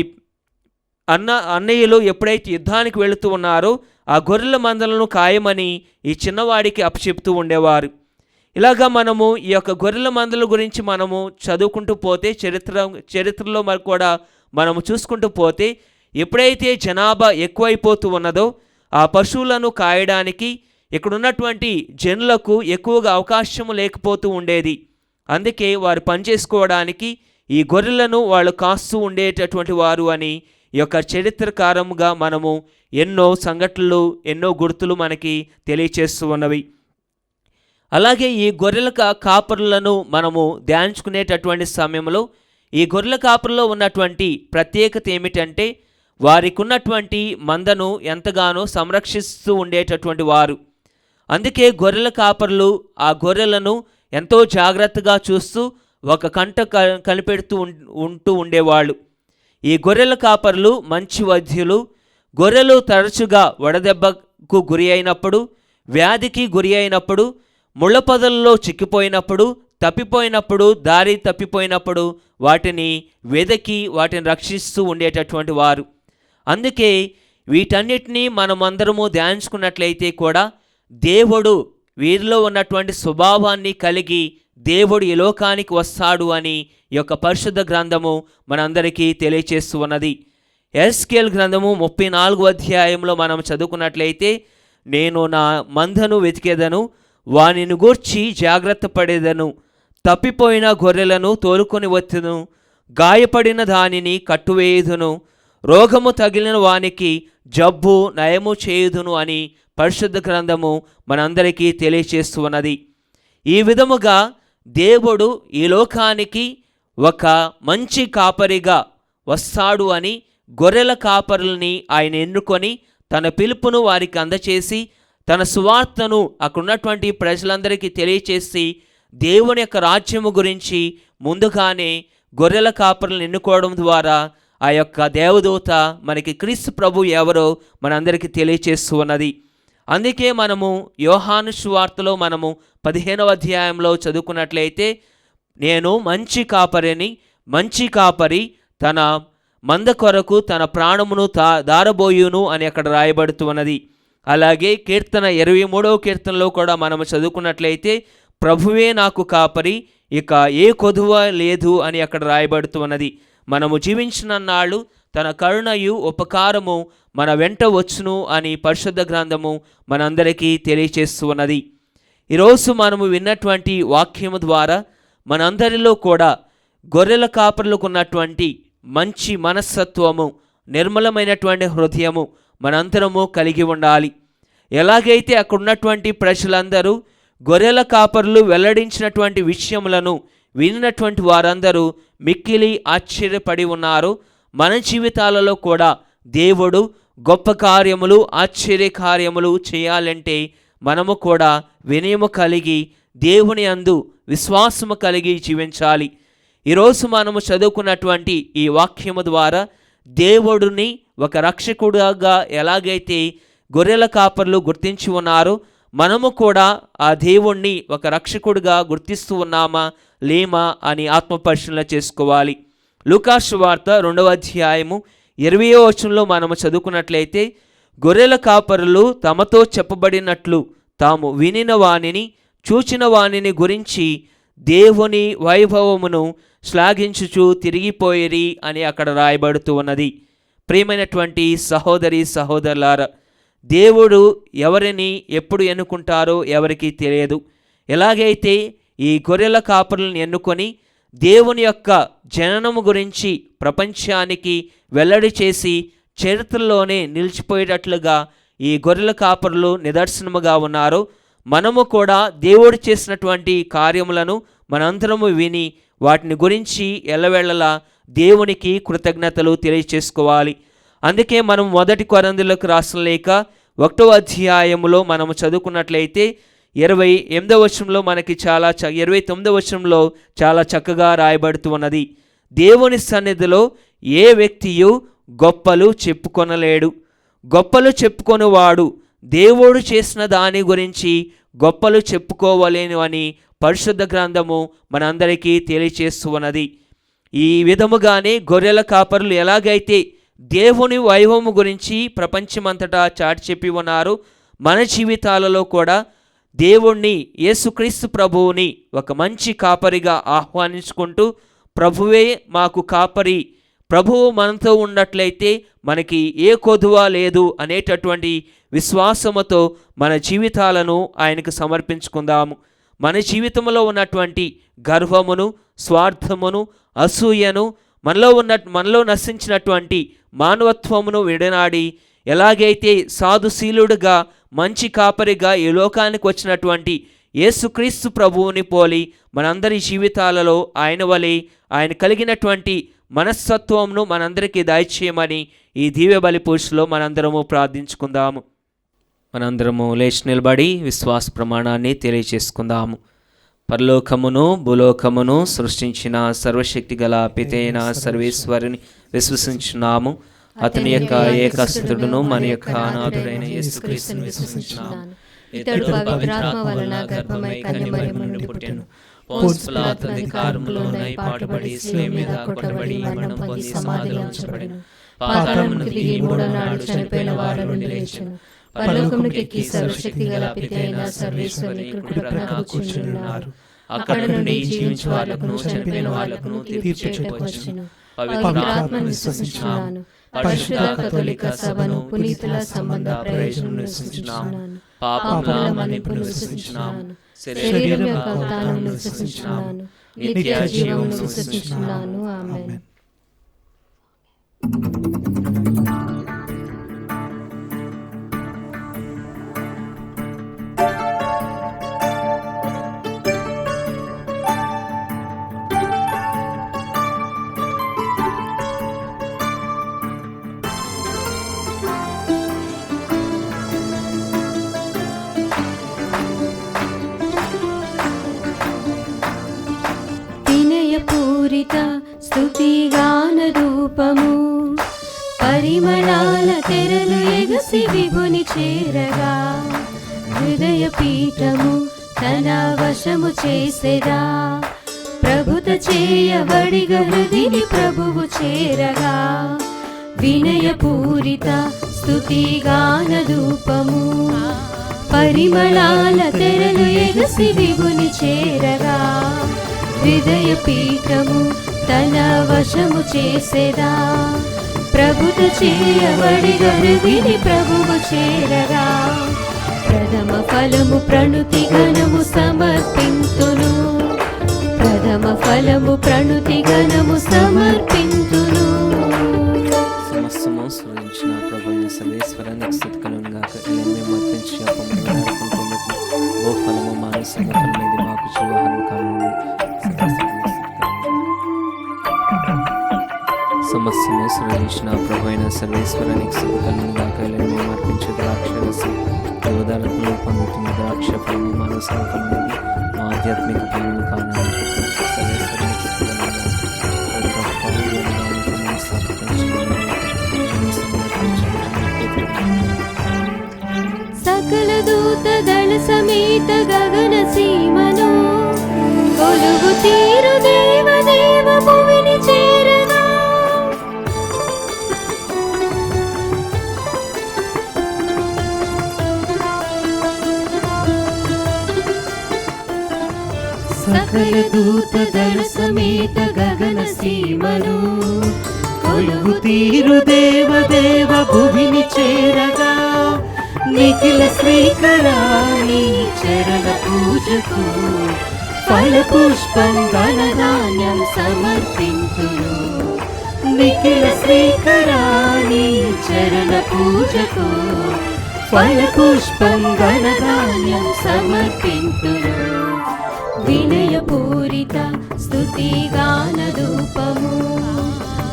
అన్నయ్యలు ఎప్పుడైతే యుద్ధానికి వెళుతూ ఉన్నారో ఆ గొర్రెల మందలను కాయమని ఈ చిన్నవాడికి అప్పచెప్తూ ఉండేవారు. ఇలాగా మనము ఈ యొక్క గొర్రెల మందల గురించి మనము చదువుకుంటూ పోతే చరిత్రలో మరి కూడా మనము చూసుకుంటూ పోతే ఎప్పుడైతే జనాభా ఎక్కువైపోతూ ఉన్నదో ఆ పశువులను కాయడానికి ఇక్కడ ఉన్నటువంటి జనులకు ఎక్కువగా అవకాశం లేకపోతూ ఉండేది. అందుకే వారు పనిచేసుకోవడానికి ఈ గొర్రెలను వాళ్ళు కాస్తూ ఉండేటటువంటి వారు అని ఈ యొక్క చరిత్రకారముగా మనము ఎన్నో సంఘటనలు, ఎన్నో గుర్తులు మనకి తెలియచేస్తూ ఉన్నవి. అలాగే ఈ గొర్రెల కాపరులను మనము ధ్యానించుకునేటటువంటి సమయంలో ఈ గొర్రెల కాపరులో ఉన్నటువంటి ప్రత్యేకత ఏమిటంటే వారికి ఉన్నటువంటి మందను ఎంతగానో సంరక్షిస్తూ ఉండేటటువంటి వారు. అందుకే గొర్రెల కాపరులు ఆ గొర్రెలను ఎంతో జాగ్రత్తగా చూస్తూ ఒక కంట కనిపెడుతూ ఉంటూ ఉండేవాళ్ళు. ఈ గొర్రెల కాపరులు మంచి వైద్యులు. గొర్రెలు తరచుగా వడదెబ్బకు గురి అయినప్పుడు, వ్యాధికి గురి అయినప్పుడు, ముళ్ళ పొదల్లో చిక్కిపోయినప్పుడు తప్పిపోయినప్పుడు, దారి తప్పిపోయినప్పుడు వాటిని వెదకి వాటిని రక్షిస్తూ ఉండేటటువంటి వారు. అందుకే వీటన్నిటినీ మనమందరము ధ్యానించుకున్నట్లయితే కూడా దేవుడు వీరిలో ఉన్నటువంటి స్వభావాన్ని కలిగి దేవుడు ఈ లోకానికి వస్తాడు అని ఈ యొక్క పరిశుద్ధ గ్రంథము మనందరికీ తెలియచేస్తూ ఉన్నది. ఎస్కేల్ గ్రంథము 34వ అధ్యాయంలో మనం చదువుకున్నట్లయితే, నేను నా మందను వెతికేదను, వానిని గూర్చి జాగ్రత్త పడేదను, తప్పిపోయిన గొర్రెలను తోలుకొని వచ్చును, గాయపడిన దానిని కట్టువేయుదును, రోగము తగిలిన వానికి జబ్బు నయము చేయుదును అని పరిశుద్ధ గ్రంథము మనందరికీ తెలియచేస్తూ ఉన్నది. ఈ విధముగా దేవుడు ఈ లోకానికి ఒక మంచి కాపరిగా వస్తాడు అని గొర్రెల కాపరుల్ని ఆయన ఎన్నుకొని తన పిలుపును వారికి అందచేసి తన సువార్తను అక్కడున్నటువంటి ప్రజలందరికీ తెలియచేసి దేవుని యొక్క రాజ్యము గురించి ముందుగానే గొర్రెల కాపరులను ఎన్నుకోవడం ద్వారా ఆ యొక్క దేవదూత మనకి క్రీస్తు ప్రభు ఎవరో మనందరికీ తెలియచేస్తూ ఉన్నది. అందుకే మనము యోహాను సువార్తలో మనము 15వ అధ్యాయంలో చదువుకున్నట్లయితే, నేను మంచి కాపరిని, మంచి కాపరి తన మంద కొరకు తన ప్రాణమును దారబోయును అని అక్కడ రాయబడుతూ ఉన్నది. అలాగే కీర్తన 23వ కీర్తనలో కూడా మనము చదువుకున్నట్లయితే, ప్రభువే నాకు కాపరి, ఇక ఏ కొదువ లేదు అని అక్కడ రాయబడుతూ ఉన్నది. మనము జీవించిన నాళ్ళు తన కరుణయు ఉపకారము మన వెంట వచ్చును అని పరిశుద్ధ గ్రంథము మనందరికీ తెలియచేస్తూ ఉన్నది. ఈరోజు మనము విన్నటువంటి వాక్యము ద్వారా మనందరిలో కూడా గొర్రెల కాపరులకు ఉన్నటువంటి మంచి మనస్తత్వము, నిర్మలమైనటువంటి హృదయము మనందరము కలిగి ఉండాలి. ఎలాగైతే అక్కడ ఉన్నటువంటి ప్రజలందరూ గొర్రెల కాపరులు వెల్లడించినటువంటి విషయములను వినినటువంటి వారందరూ మిక్కిలి ఆశ్చర్యపడి ఉన్నారు. మన జీవితాలలో కూడా దేవుడు గొప్ప కార్యములు, ఆశ్చర్య కార్యములు చేయాలంటే మనము కూడా వినయము కలిగి దేవుని యందు విశ్వాసము కలిగి జీవించాలి. ఈరోజు మనము చదువుకున్నటువంటి ఈ వాక్యము ద్వారా దేవుడిని ఒక రక్షకుడుగా ఎలాగైతే గొర్రెల కాపర్లు గుర్తించి ఉన్నారో, మనము కూడా ఆ దేవుణ్ణి ఒక రక్షకుడిగా గుర్తిస్తూ ఉన్నామా లేమా అని ఆత్మపరిశీలన చేసుకోవాలి. లూకా సువార్త 2వ అధ్యాయము 20వ వచనంలో మనము చదువుకున్నట్లయితే, గొర్రెల కాపరులు తమతో చెప్పబడినట్లు తాము వినిన వానిని చూచిన వానిని గురించి దేవుని వైభవమును శ్లాఘించుచు తిరిగిపోయిరి అని అక్కడ రాయబడుతూ ఉన్నది. ప్రియమైనటువంటి సహోదరి సహోదరులారా, దేవుడు ఎవరిని ఎప్పుడు ఎన్నుకుంటారో ఎవరికీ తెలియదు. ఎలాగైతే ఈ గొర్రెల కాపరులను ఎన్నుకొని దేవుని యొక్క జననము గురించి ప్రపంచానికి వెల్లడి చేసి చరిత్రలోనే నిలిచిపోయేటట్లుగా ఈ గొర్రెల కాపరులు నిదర్శనముగా ఉన్నారు. మనము కూడా దేవుడు చేసినటువంటి కార్యములను మనందరము విని వాటిని గురించి ఎల్లవేళలా దేవునికి కృతజ్ఞతలు తెలియచేసుకోవాలి. అందుకే మనం 1 కొరింథీయులకు రాసిన లేఖ 1వ అధ్యాయములో మనము చదువుకున్నట్లయితే 28వ వచనంలో మనకి 29వ వచనంలో చాలా చక్కగా రాయబడుతూ ఉన్నది. దేవుని సన్నిధిలో ఏ వ్యక్తియు గొప్పలు చెప్పుకొనలేడు. గొప్పలు చెప్పుకొనివాడు దేవుడు చేసిన దాని గురించి గొప్పలు చెప్పుకోవలేను అని పరిశుద్ధ గ్రంథము మనందరికీ తెలియచేస్తూ ఉన్నది. ఈ విధముగానే గొర్రెల కాపరులు ఎలాగైతే దేవుని వైభవము గురించి ప్రపంచమంతటా చాటి చెప్పి ఉన్నారు, మన జీవితాలలో కూడా దేవుణ్ణి, యేసుక్రీస్తు ప్రభువుని ఒక మంచి కాపరిగా ఆహ్వానించుకుంటూ, ప్రభువే మాకు కాపరి, ప్రభువు మనతో ఉన్నట్లయితే మనకి ఏ కొదువ లేదు అనేటటువంటి విశ్వాసముతో మన జీవితాలను ఆయనకు సమర్పించుకుందాము. మన జీవితంలో ఉన్నటువంటి గర్వమును, స్వార్థమును, అసూయను, మనలో నశించినటువంటి మానవత్వమును విడనాడి, ఎలాగైతే సాధుశీలుడుగా మంచి కాపరిగా ఈ లోకానికి వచ్చినటువంటి యేసుక్రీస్తు ప్రభువుని పోలి మనందరి జీవితాలలో ఆయన వలె ఆయన కలిగినటువంటి మనస్తత్వమును మనందరికీ దయచేయమని ఈ దివ్య బలి పూజలో మనందరము ప్రార్థించుకుందాము. మనందరము లేచి నిలబడి విశ్వాస ప్రమాణాన్ని తెలియచేసుకుందాము. పరలోకమును భూలోకమును సృష్టించిన సర్వశక్తి గల పితైన సర్వేశ్వరుని విశ్వసించున్నాము. అతని యొక్క ఏకస్తుడును మన యొక్క అనాథుడైన యేసుక్రీస్తును విశ్వసించున్నాము. ఇతడు పవిత్రాత్మ వలన గర్భమై కన్యమరియము నుండి పుట్టెను. పోన్స్ పిలాతు అధికారంలోనై పాటుపడి శిలువ మీద కొట్టబడి మరణం పొంది సమాధిలో ఉంచబడెను. పాతాళమునకు దిగి మూడవ నాడు చనిపోయిన వారి నుండి లేచెను. పరలోకమునకు ఎక్కి సర్వశక్తి గల పిత అయిన సర్వేశ్వరుని కుడి ప్రక్కన కూర్చుని ఉన్నారు. అక్కడ నుండి జీవించు వాళ్లకును చనిపోయిన వాళ్లకును తీర్పు చేయుటకు వచ్చెను. పవిత్రాత్మను విశ్వసించుచున్నాను. పరిశుద్ధ కథోలిక సభను పునీతుల సంబంధ ప్రయోజనం విశ్వసించుచున్నాను. పాపముల మన్నిపును విశ్వసించుచున్నాను. శరీరం యొక్క ఉత్థానమును విశ్వసించుచున్నాను. నిత్య జీవమును విశ్వసించుచున్నాను. ఆమేన్. పూరిత స్తుతిగాన రూపము పరిమళాల తెరలు ఎగసి విభుని చేరగా హృదయ పీఠము తన వశము చేసేదా ప్రభుత చేయబడిగ హృదిని ప్రభువు చేరగా వినయ పూరిత స్తుతిగాన రూపము పరిమళాల తెరలు ఎగసి విభుని చేరగా హృదయ పీఠము తన వశము చేసేదా ప్రభుత చేయబడిగ హృదిని ప్రభువు చేరగా ప్రథమ ఫలము ప్రణుతి గణము సమర్పింతును. ప్రథమ ఫలము ప్రణుతి గణము సమర్పింతును. సమస్తము సృజించిన ప్రభువైన సర్వేశ్వరానికి స్తుతి కలుగునుగాక. మేము అర్పించి ఓ ఫలము మానసిక ఫలమేది మాకు జీవహారం కానుంది. సమస్తము సృజించిన ప్రభువైన సర్వేశ్వరానికి స్తుతి కలుగునుగాక. మేము అర్పించే ద్రాక్షరసం యువదాలకు పొందుతున్న ద్రాక్ష ఫలము మానసిక ఫలమేది మా ఆధ్యాత్మిక ఫలము కానుంది. సర్వేశ్వరానికి స్తుతి సకల దూత దళ సమేత గగన సీమను కొలువు తీరు దేవ దేవ భువిని చేరగా సకల దూత దళ సమేత గగన సీమను కొలువు తీరు దేవ దేవ భువిని చేరగా నిఖిల శ్రీకరాణి చరణ పూజకు ఫల పుష్పం ధనధాన్యం సమర్పింతును. నిఖిల శ్రీకరాణి చరణ పూజకు ఫల పుష్పం ధనధాన్యం సమర్పింతును. వినయ పూరిత స్తుతిగాన ధూపము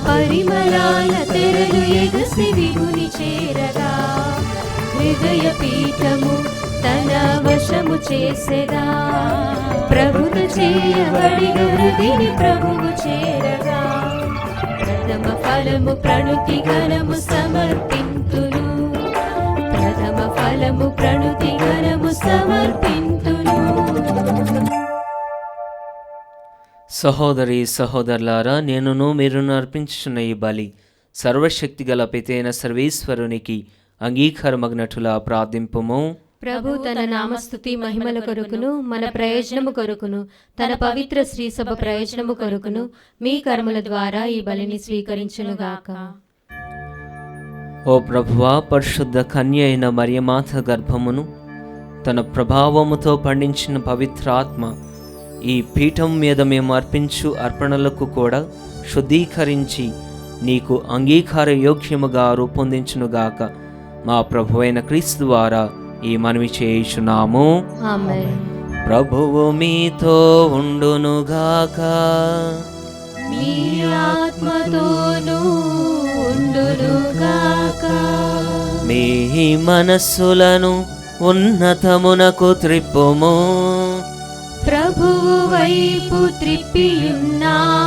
పరిమళాల తెరలు ఎగసి విభుని చేరగా హృదయ పీఠము తన వశము చేసేదా ప్రభుత చేయబడిగ హృదిని ప్రభువు చేరగా ప్రథమ ఫలము ప్రణుతి గణము సమర్పింతును. ప్రథమ ఫలము ప్రణుతి గణము సమర్పింతును. సహోదరి సహోదరులారా, నేనును మీరును అర్పించుచున్న ఈ బలి సర్వశక్తి గల పితైన సర్వేశ్వరునికి అంగీకారమగ్నట్టులా ప్రార్థింపుము. ప్రభు తన నామస్తుతి మహిమల కొరకును మన ప్రయోజనము కొరకును తన పవిత్ర శ్రీ సభ ప్రయోజనము కొరకును మీ కర్మల ద్వారా ఈ బలిని స్వీకరించునుగాక. ఓ ప్రభువా, పరిశుద్ధ కన్య అయిన మరియమాత గర్భమును తన ప్రభావముతో పండించిన పవిత్రాత్మ ఈ పీఠం మీద మేము అర్పించు అర్పణలకు కూడా శుద్ధీకరించి నీకు అంగీకార యోగ్యముగా రూపొందించునుగాక. మా ప్రభువైన క్రీస్తు ద్వారా ఈ మనవి చేయుచున్నాము. ఆమేన్. ప్రభువు మీతో ఉండునుగాక. మీ ఆత్మతోనూ ఉండునుగాక. మీ మనస్సులను ఉన్నతమునకు త్రిప్పుము. ప్రభువు వైపు త్రిప్పియున్నాము.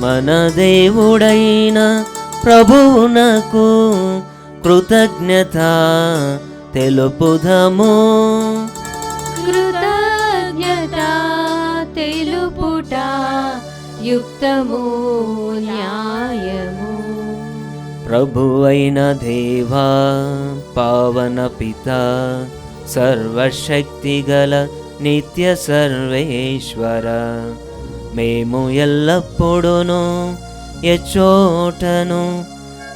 మన దేవుడైన ప్రభువునకు కృతజ్ఞత తెలుపుదము. కృతజ్ఞత యుక్తము న్యాయము. ప్రభువైన దేవా, పావన పిత, సర్వశక్తిగల నిత్య సర్వేశ్వర, మేము ఎల్లప్పుడూను ఎచ్చోటను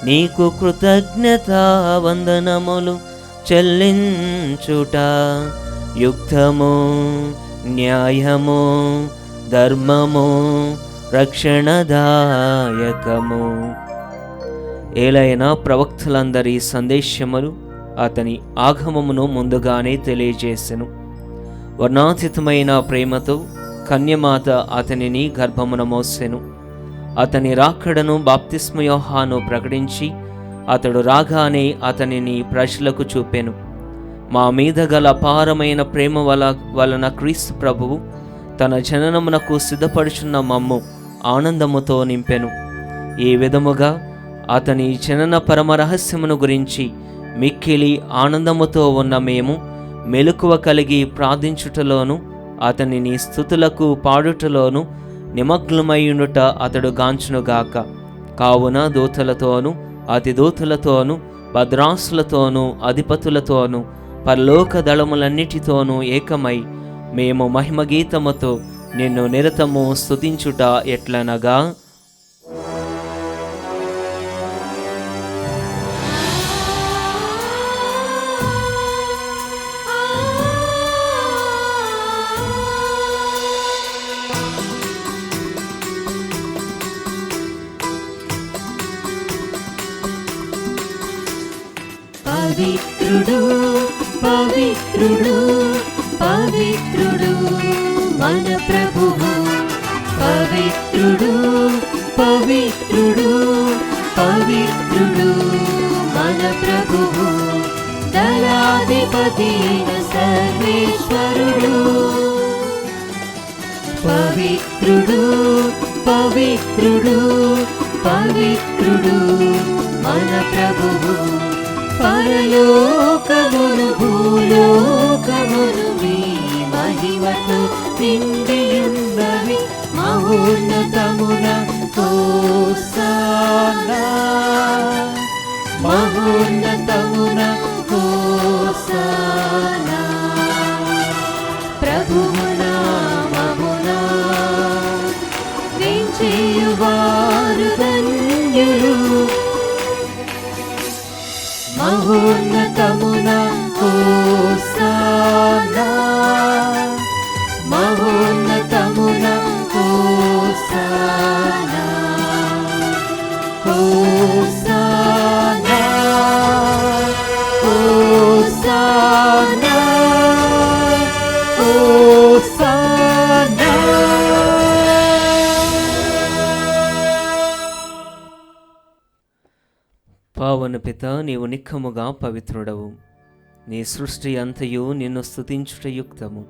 నీకు కృతజ్ఞతా వందనములు చెల్లించుట యుక్తము, న్యాయము, ధర్మము, రక్షణదాయకము. ఏలైనా ప్రవక్తలందరి సందేశములు అతని ఆగమమును ముందుగానే తెలియజేసెను. వర్ణాతీతమైన ప్రేమతో కన్యమాత అతనిని గర్భమున మోసెను. అతని రాకడను బాప్తిస్మ యోహాను ప్రకటించి అతడు రాగానే అతనిని ప్రజలకు చూపెను. మా మీద గల అపారమైన ప్రేమ వలన క్రీస్తు ప్రభువు తన జననమునకు సిద్ధపడుచున్న మమ్ము ఆనందముతో నింపెను. ఈ విధముగా అతని జనన పరమ రహస్యమును గురించి మిక్కిలి ఆనందముతో ఉన్న మేము మెలకువ కలిగి ప్రార్థించుటలోను అతనిని స్తుతులకు పాడుటలోను నిమగ్నమయ్యుండుట అతడు గాంచునుగాక. కావున దూతలతోనూ అతి దూతలతోనూ భద్రాసులతోనూ అధిపతులతోనూ పరలోక దళములన్నిటితోనూ ఏకమై మేము మహిమగీతముతో నిన్ను నిరతము స్తుతించుట ఎట్లనగా, పవిత్రుడు పవిత్రుడు పవిత్రుడు మన ప్రభువు, పవిత్రుడు పవిత్రుడు పవిత్రుడు మన ప్రభువు, దళాధిపతి అయిన సర్వేశ్వరుడు. పవిత్రుడు పవిత్రుడు పవిత్రుడు మన ప్రభువు, పరలోకమును భూలోకమును మీ మహిమతో నిండియున్నవి. మహోన్నతమున హోసానా, మహోన్నతమున హోసానా. ప్రభువు నామమున వేంచేయువారు ధన్యులు. మహోన్నతమున హోసానా, మహోన్నతమున హోసానా, హోసానా, హోసానా, హోసానా. పావన పిత, నీవు నిక్కముగా పవిత్రుడవు. నీ సృష్టి అంతయు నిన్ను స్తుతించుట యుక్తము.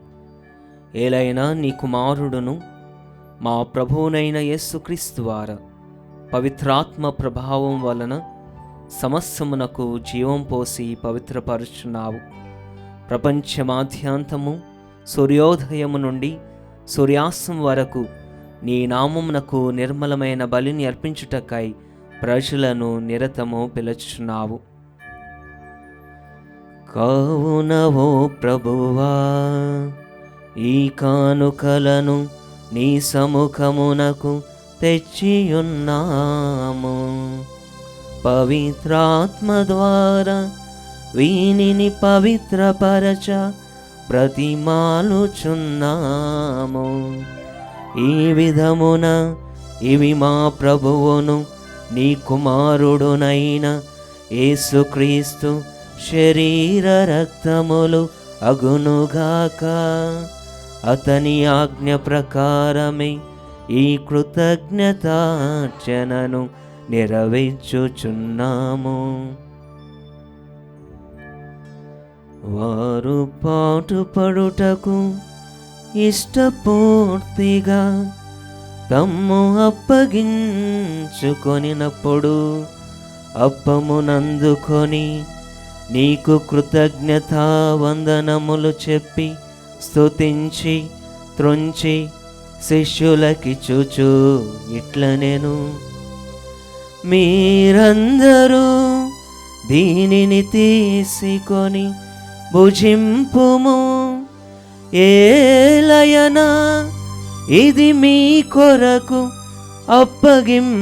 ఏలైనా నీ కుమారుడును మా ప్రభువునైన యేసుక్రీస్తు వార పవిత్రాత్మ ప్రభావం వలన సమస్తమునకు జీవం పోసి పవిత్రపరుచున్నావు. ప్రపంచమాద్యాంతము సూర్యోదయము నుండి సూర్యాస్తం వరకు నీ నామమునకు నిర్మలమైన బలిని అర్పించుటకై ప్రజలను నిరతము పిలుచుచున్నావు. కావున ఓ ప్రభువా, ఈ కానుకలను నీ సముఖమునకు తెచ్చియున్నాము. పవిత్రాత్మ ద్వారా వీనిని పవిత్రపరచ బ్రతిమాలుచున్నాము. ఈ విధమున ఇవి మా ప్రభువును నీ కుమారుడునైన యేసుక్రీస్తు శరీర రక్తములు అగునుగాక. అతని ఆజ్ఞ ప్రకారమే ఈ కృతజ్ఞతార్చనను నెరవేర్చుచున్నాము. వారు పాటుపడుటకు ఇష్టపూర్తిగా తమ్ము అప్పగించుకొనినప్పుడు అప్పమునందుకొని నీకు కృతజ్ఞతా వందనములు చెప్పి స్తుతించి త్రుంచి శిష్యులకి చూచు ఇట్ల నేను, మీరందరూ దీనిని తీసుకొని భుజింపుము, ఏలయనా ఇది మీ కొరకు అప్పగింపబడనున్న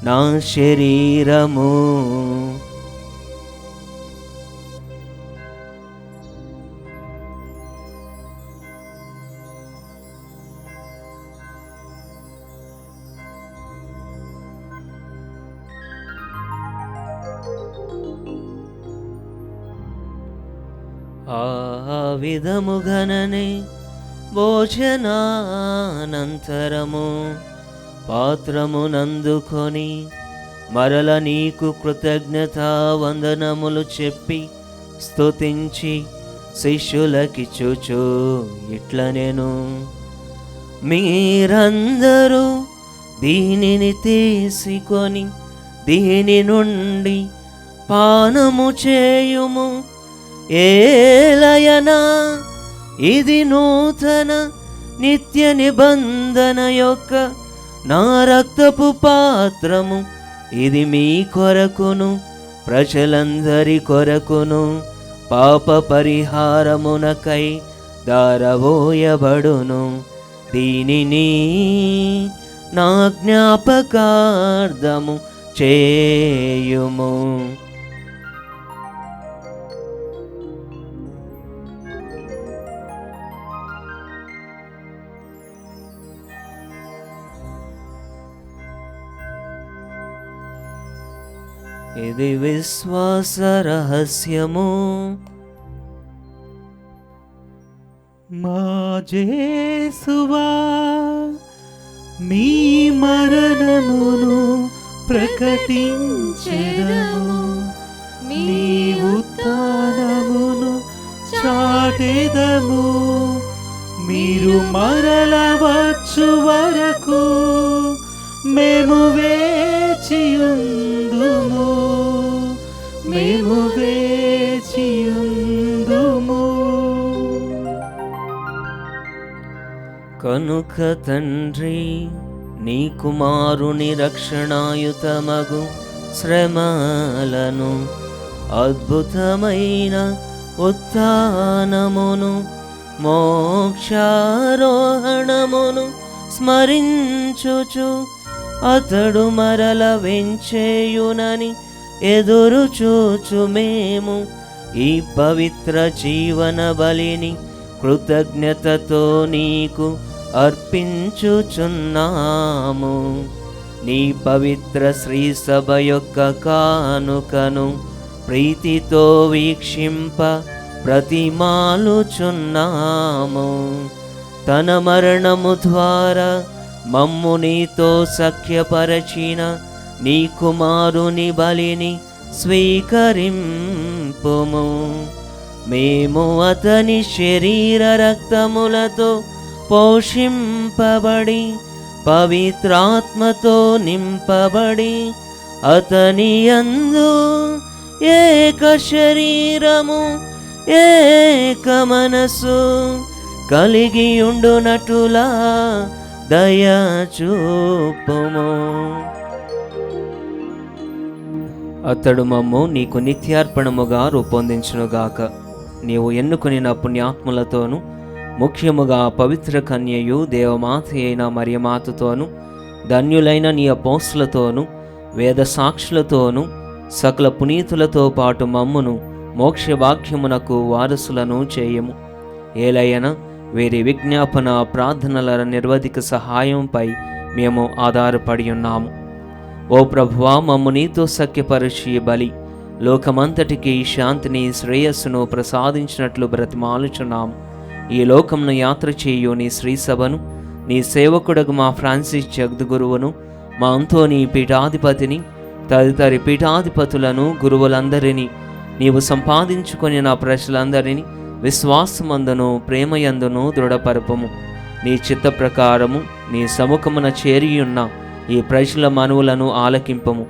నా శరీరము. ఆ విధముగననే భోజనానంతరము పాత్రమునందుకొని మరల నీకు కృతజ్ఞతా వందనములు చెప్పి స్తుతించి శిష్యులకి చూచు ఇట్ల నేను, మీరందరూ దీనిని తీసుకొని దీని నుండి పానము చేయుము, ఏలయనా ఇది నూతన నిత్య నిబంధన యొక్క నా రక్తపు పాత్రము, ఇది మీ కొరకును ప్రజలందరి కొరకును పాప పరిహారమునకై దారవోయబడును. దీనిని నా జ్ఞాపకార్థము చేయుము. ఇది విశ్వాస రహస్యము. మా జేసువా మీ మరణమును ప్రకటించెదము, మీ ఉత్థానమును చాటెదము, మీరు మరల వచ్చు వరకు మేము వేచియుందుము, మేము వేచియుందుము. కనుక తండ్రి నీ కుమారుని రక్షణాయుతమగు శ్రమలను అద్భుతమైన ఉత్థానమును మోక్షారోహణమును స్మరించుచు అతడు మరల వెంచేయునని ఎదురు చూచు మేము ఈ పవిత్ర జీవన బలిని కృతజ్ఞతతో నీకు అర్పించుచున్నాము. నీ పవిత్ర శ్రీ సభ యొక్క కానుకను ప్రీతితో వీక్షింప ప్రతిమాలుచున్నాము. తన మరణము ద్వారా మమ్ము నీతో సఖ్యపరచిన నీ కుమారుని బలిని స్వీకరింపుము. మేము అతని శరీర రక్తములతో పోషింపబడి పవిత్రాత్మతో నింపబడి అతని యందు ఏక శరీరము ఏక మనసు కలిగి ఉండునటులా దయచూపుము. అతడు మమ్ము నీకు నిత్యార్పణముగా రూపొందించునుగాక. నీవు ఎన్నుకొనిన పుణ్యాత్ములతోనూ ముఖ్యముగా పవిత్ర కన్యయు దేవమాత అయిన మరియమాతతోనూ ధన్యులైన నీ అపోస్తులతోనూ వేద సాక్షులతోనూ సకల పునీతులతో పాటు మమ్మును మోక్షభాగ్యమునకు వారసులను చేయము. ఏలయన వీరి విజ్ఞాపన ప్రార్థనల నిర్వధిక సహాయంపై మేము ఆధారపడి ఉన్నాము. ఓ ప్రభువా, మమ్ము నీతో సఖ్యపరిచి బలి లోకమంతటికి శాంతిని శ్రేయస్సును ప్రసాదించినట్లు బ్రతిమాలుచున్నాము. ఈ లోకంను యాత్ర చేయు నీ శ్రీసభను, నీ సేవకుడగు మా ఫ్రాన్సిస్ జగద్గురువును, మా అంతోని పీఠాధిపతిని, తదితరి పీఠాధిపతులను, గురువులందరినీ నీవు సంపాదించుకొని నా ప్రజలందరినీ విశ్వాసమందును ప్రేమయందును దృఢపరపము. నీ చిత్త ప్రకారము నీ సముఖమున చేరియున్న ఈ ప్రజల మనవులను ఆలకింపము.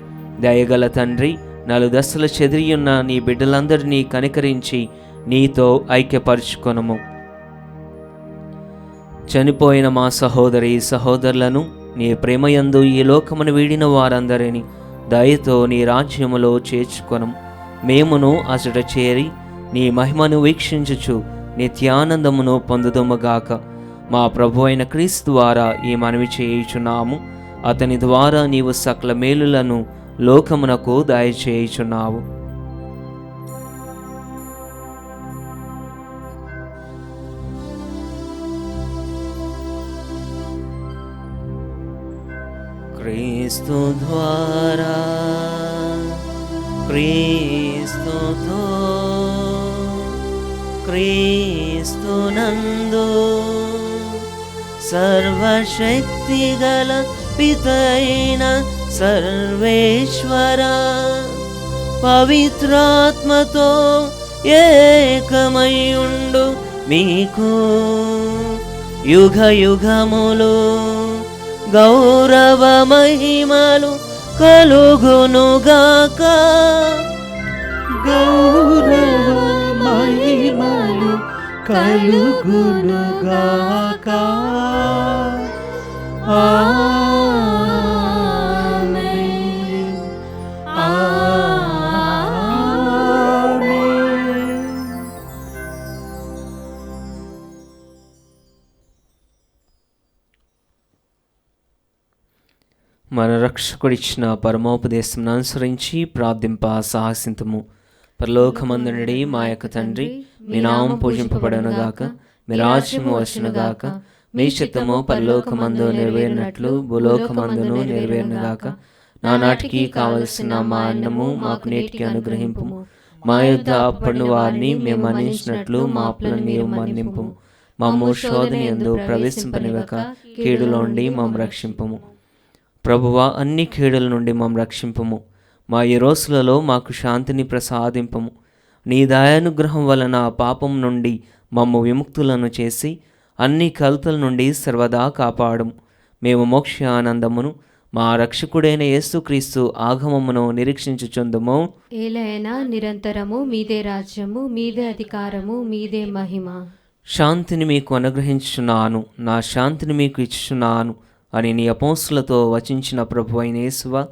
దయగల తండ్రి, నలుదశల చెదిరియున్న నీ బిడ్డలందరినీ కనికరించి నీతో ఐక్యపరుచుకొనుము. చనిపోయిన మా సహోదరి సహోదరులను నీ ప్రేమయందు ఈ లోకమును వీడిన వారందరినీ దయతో నీ రాజ్యములో చేర్చుకొనం. మేమును అచట చేరి నీ మహిమను వీక్షించుచు నిత్యానందమును పొందుదుముగాక. మా ప్రభు అయిన క్రీస్తు ద్వారా ఈ మనవి చేయుచున్నాము. అతని ద్వారా నీవు సకల మేలులను లోకమునకు దయచేయుచున్నావు. క్రీస్తు ద్వారా క్రీస్తుతో క్రీస్తునందు సర్వశక్తిగల పితైన సర్వేశ్వర పవిత్రాత్మతో ఏకమయుండు మీకు యుగ యుగములు గౌరవ మహిమలు కలుగునుగాక. గౌరవ మహిమలు కలుగునుగాక. ఆమేన్. ఆమేన్. మన రక్షకుడిచ్చిన పరమోపదేశం అనుసరించి ప్రార్థింప సాహసింతము. పరలోకమందునుడి మా యొక్క తండ్రి, మీ నామం పూజింపబడునుగాక, మీ రాజ్యము వచ్చునుగాక, మీ చిత్తము పరలోకమందు నెరవేరినట్లు భూలోకమందును నెరవేరునుగాక. నానాటికి కావలసిన మా అన్నము మాకు నేటికి అనుగ్రహింపుము. మా యొద్ద అప్పటి వారిని మేము మన్నించినట్లు మా అప్పులను నీవు మన్నింపు. మమ్ము శోధన యందు ప్రవేశింపనివ్వక కీడులోండి మమ్ము రక్షింపుము. ప్రభువా, అన్ని కీడుల నుండి మమ్ము రక్షింపుము. మా ఈ రోజులలో మాకు శాంతిని ప్రసాదింపము. నీ దయానుగ్రహం వలన పాపం నుండి మమ్ము విముక్తులను చేసి అన్ని కలతల నుండి సర్వదా కాపాడుము. మేము మోక్ష ఆనందమును మా రక్షకుడైన యేసుక్రీస్తు ఆగమమును నిరీక్షించుచుందుము. ఏలైనా నిరంతరము మీదే రాజ్యము, మీదే అధికారము, మీదే మహిమ. శాంతిని మీకు అనుగ్రహించుచున్నాను, నా శాంతిని మీకు ఇచ్చుచున్నాను అని నీ అపోస్తులతో వచించిన ప్రభు అయిన యేసువా,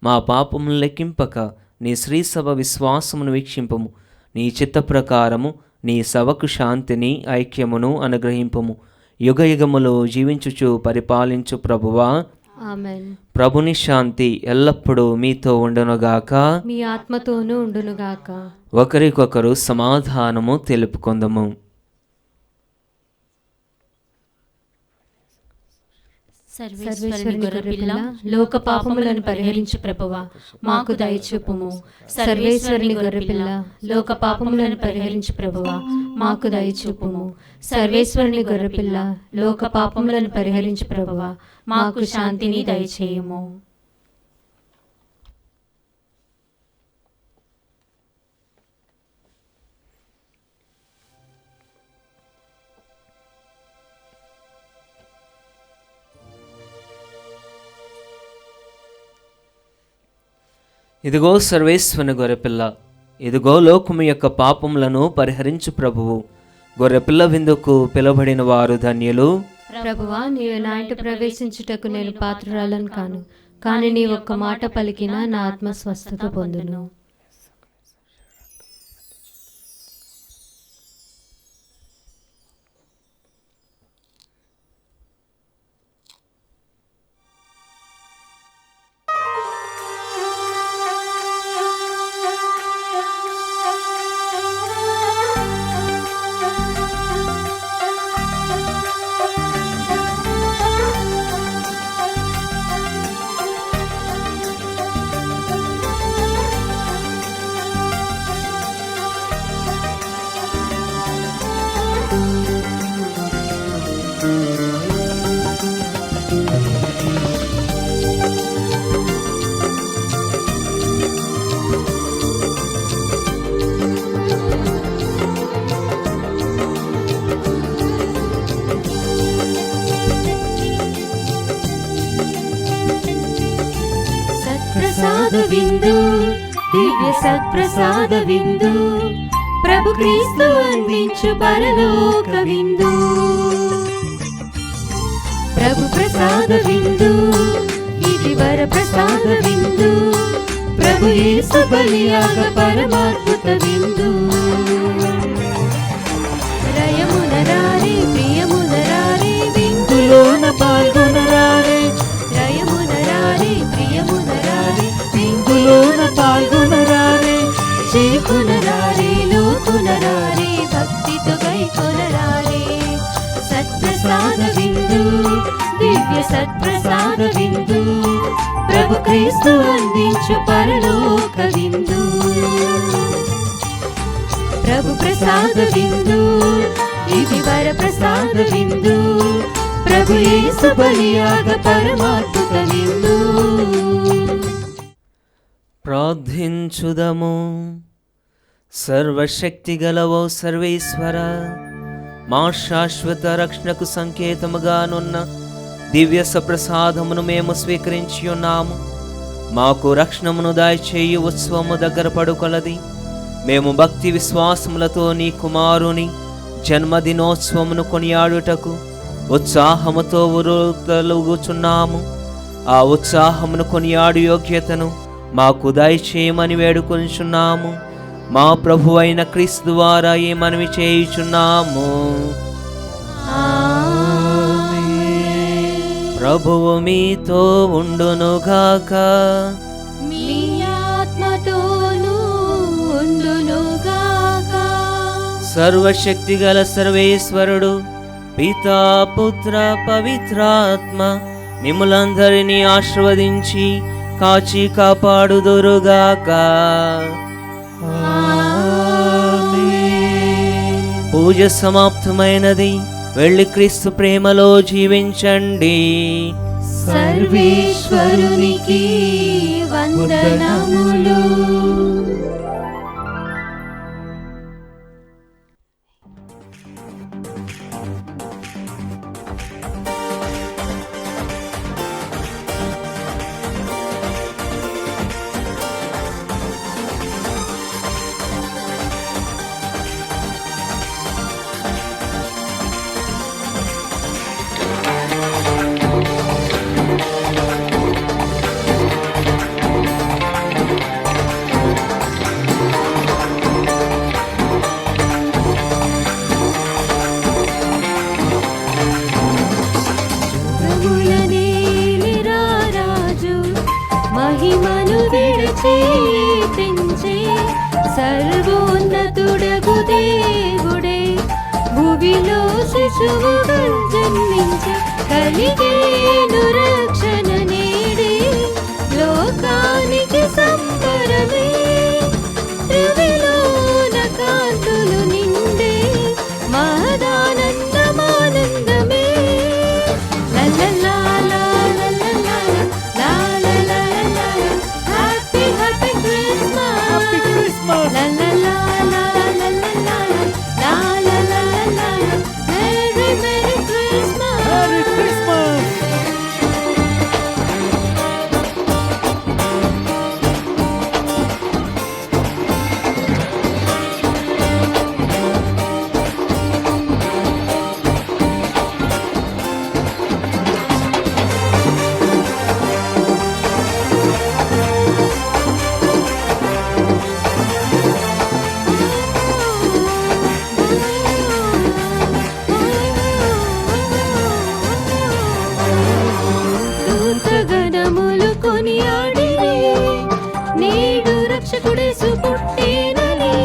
మా పాపమును లెక్కింపక నీ శ్రీసభ విశ్వాసమును వీక్షింపము. నీ చిత్త ప్రకారము నీ సభకు శాంతిని ఐక్యమును అనుగ్రహింపము. యుగ యుగములో జీవించుచు పరిపాలించు ప్రభువా, ఆమేన్. ప్రభుని శాంతి ఎల్లప్పుడూ మీతో ఉండునుగాక, మీ ఆత్మతోనూ ఉండునుగాక. ఒకరికొకరు సమాధానము తెలుపుకొందము. సర్వేశ్వరుని గొర్రెపిల్ల, లోక పాపములను పరిహరించు ప్రభువా, మాకు దయచూపుము. సర్వేశ్వరుని గొర్రెపిల్ల, లోక పాపములను పరిహరించు ప్రభువా, మాకు దయచూపుము. సర్వేశ్వరుని గొర్రెపిల్ల, లోక పాపములను పరిహరించు ప్రభువా, మాకు శాంతిని దయచేయుము. ఇదిగో సర్వేశ్వరుని గొర్రెపిల్ల, ఇదిగో లోకము యొక్క పాపములను పరిహరించు ప్రభువు. గొర్రెపిల్ల విందుకు పిలబడిన వారు ధన్యులు. ప్రభువా, నీవు నా ఇంట ప్రవేశించుటకు నేను పాత్రురాలను కాను, కానీ నీ ఒక్క మాట పలికినా నా ఆత్మ స్వస్థత పొందును. సత్ప్రసాద విందు, దివ్య సత్ప్రసాద విందు, ప్రభు క్రీస్తు అందించు పరలోక విందు. ప్రభు ప్రసాద విందు, ఇది వర ప్రసాద విందు, ప్రభు యేసు బలియాగ పరమాద్భుత విందు. రయమునరారే ప్రియమునరారే విందులోన పాల్గొనరారే, రయమునరారే ప్రియమునరారే విందులోన పాల్గొనరారే, చేకునరారే లోకునరారే భక్తితో గైకొనరారే. సత్ప్రసాద విందు, దివ్య సత్ప్రసాద విందు, ప్రభు క్రీస్తు అందించు పరలోక విందు. ప్రభు ప్రసాద విందు, ఇది వర ప్రసాద విందు, ప్రభు యేసు బలియాగ పరమాద్భుత విందు. ప్రార్థించుదము. సర్వశక్తి గలవో సర్వేశ్వర, మా శాశ్వత రక్షణకు సంకేతముగానున్న దివ్య సప్రసాదమును మేము స్వీకరించి ఉన్నాము. మాకు రక్షణమును దయచేయు ఉత్సవము దగ్గర పడుకొలది. మేము భక్తి విశ్వాసములతో నీ కుమారుని జన్మదినోత్సవమును కొనియాడుటకు ఉత్సాహముతో ఉరుతలుగుచున్నాము. ఆ ఉత్సాహమును కొనియాడు యోగ్యతను మాకు దయచేయమని వేడుకొనిచున్నాము. మా ప్రభు అయిన క్రీస్తు ద్వారా ఈ మనవి చేయుచున్నాము. ప్రభువు మీతో ఉండునుగాక. మీ ఆత్మతోనూ ఉండునుగాక. సర్వశక్తి గల సర్వేశ్వరుడు పితా పుత్ర పవిత్రాత్మ మిమ్ములందరినీ ఆశీర్వదించి కాచి కాపాడుదురుగాక. పూజ సమాప్తమైనది. వెళ్ళి క్రీస్తు ప్రేమలో జీవించండి. సర్వేశ్వరునికి వందనములు. మహిమను విడిచి పెంచే సర్వోన్నతుడగు దేవుడే భూమిలో శిశువుగా జన్మించి కలిగేను రక్షణ నేడే లోకానికి సంబరమే. త్రివిలోన కాంతులు నిండే మహదానందమానందమే. లల్లలా గణములు కొనియాడిరి నేడు రక్షకుడేసు పుట్టేనని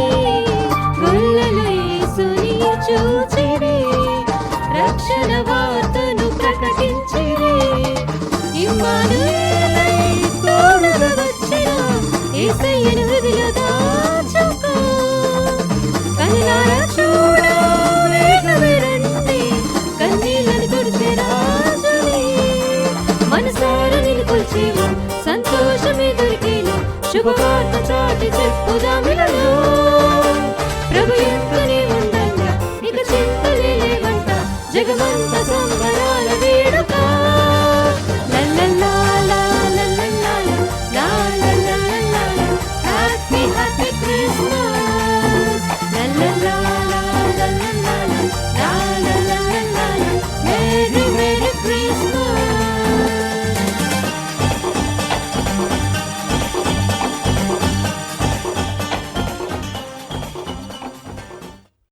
గొల్లలు యేసుని చూచిరి రక్షణ వార్తను ప్రకటించిరి. ఇమ్మానుయేలై తోడుగా వచ్చిన యేసయ్యను హృదయ దాచుకో కనులారా చూడ వేగమే రండి కన్నీళ్లను తుడిచే రాజుని మనసారా నిలుకొల్చేమో సంతోషమే దొరికేను శుభవార్త చాటి చెప్పుదామిలలో.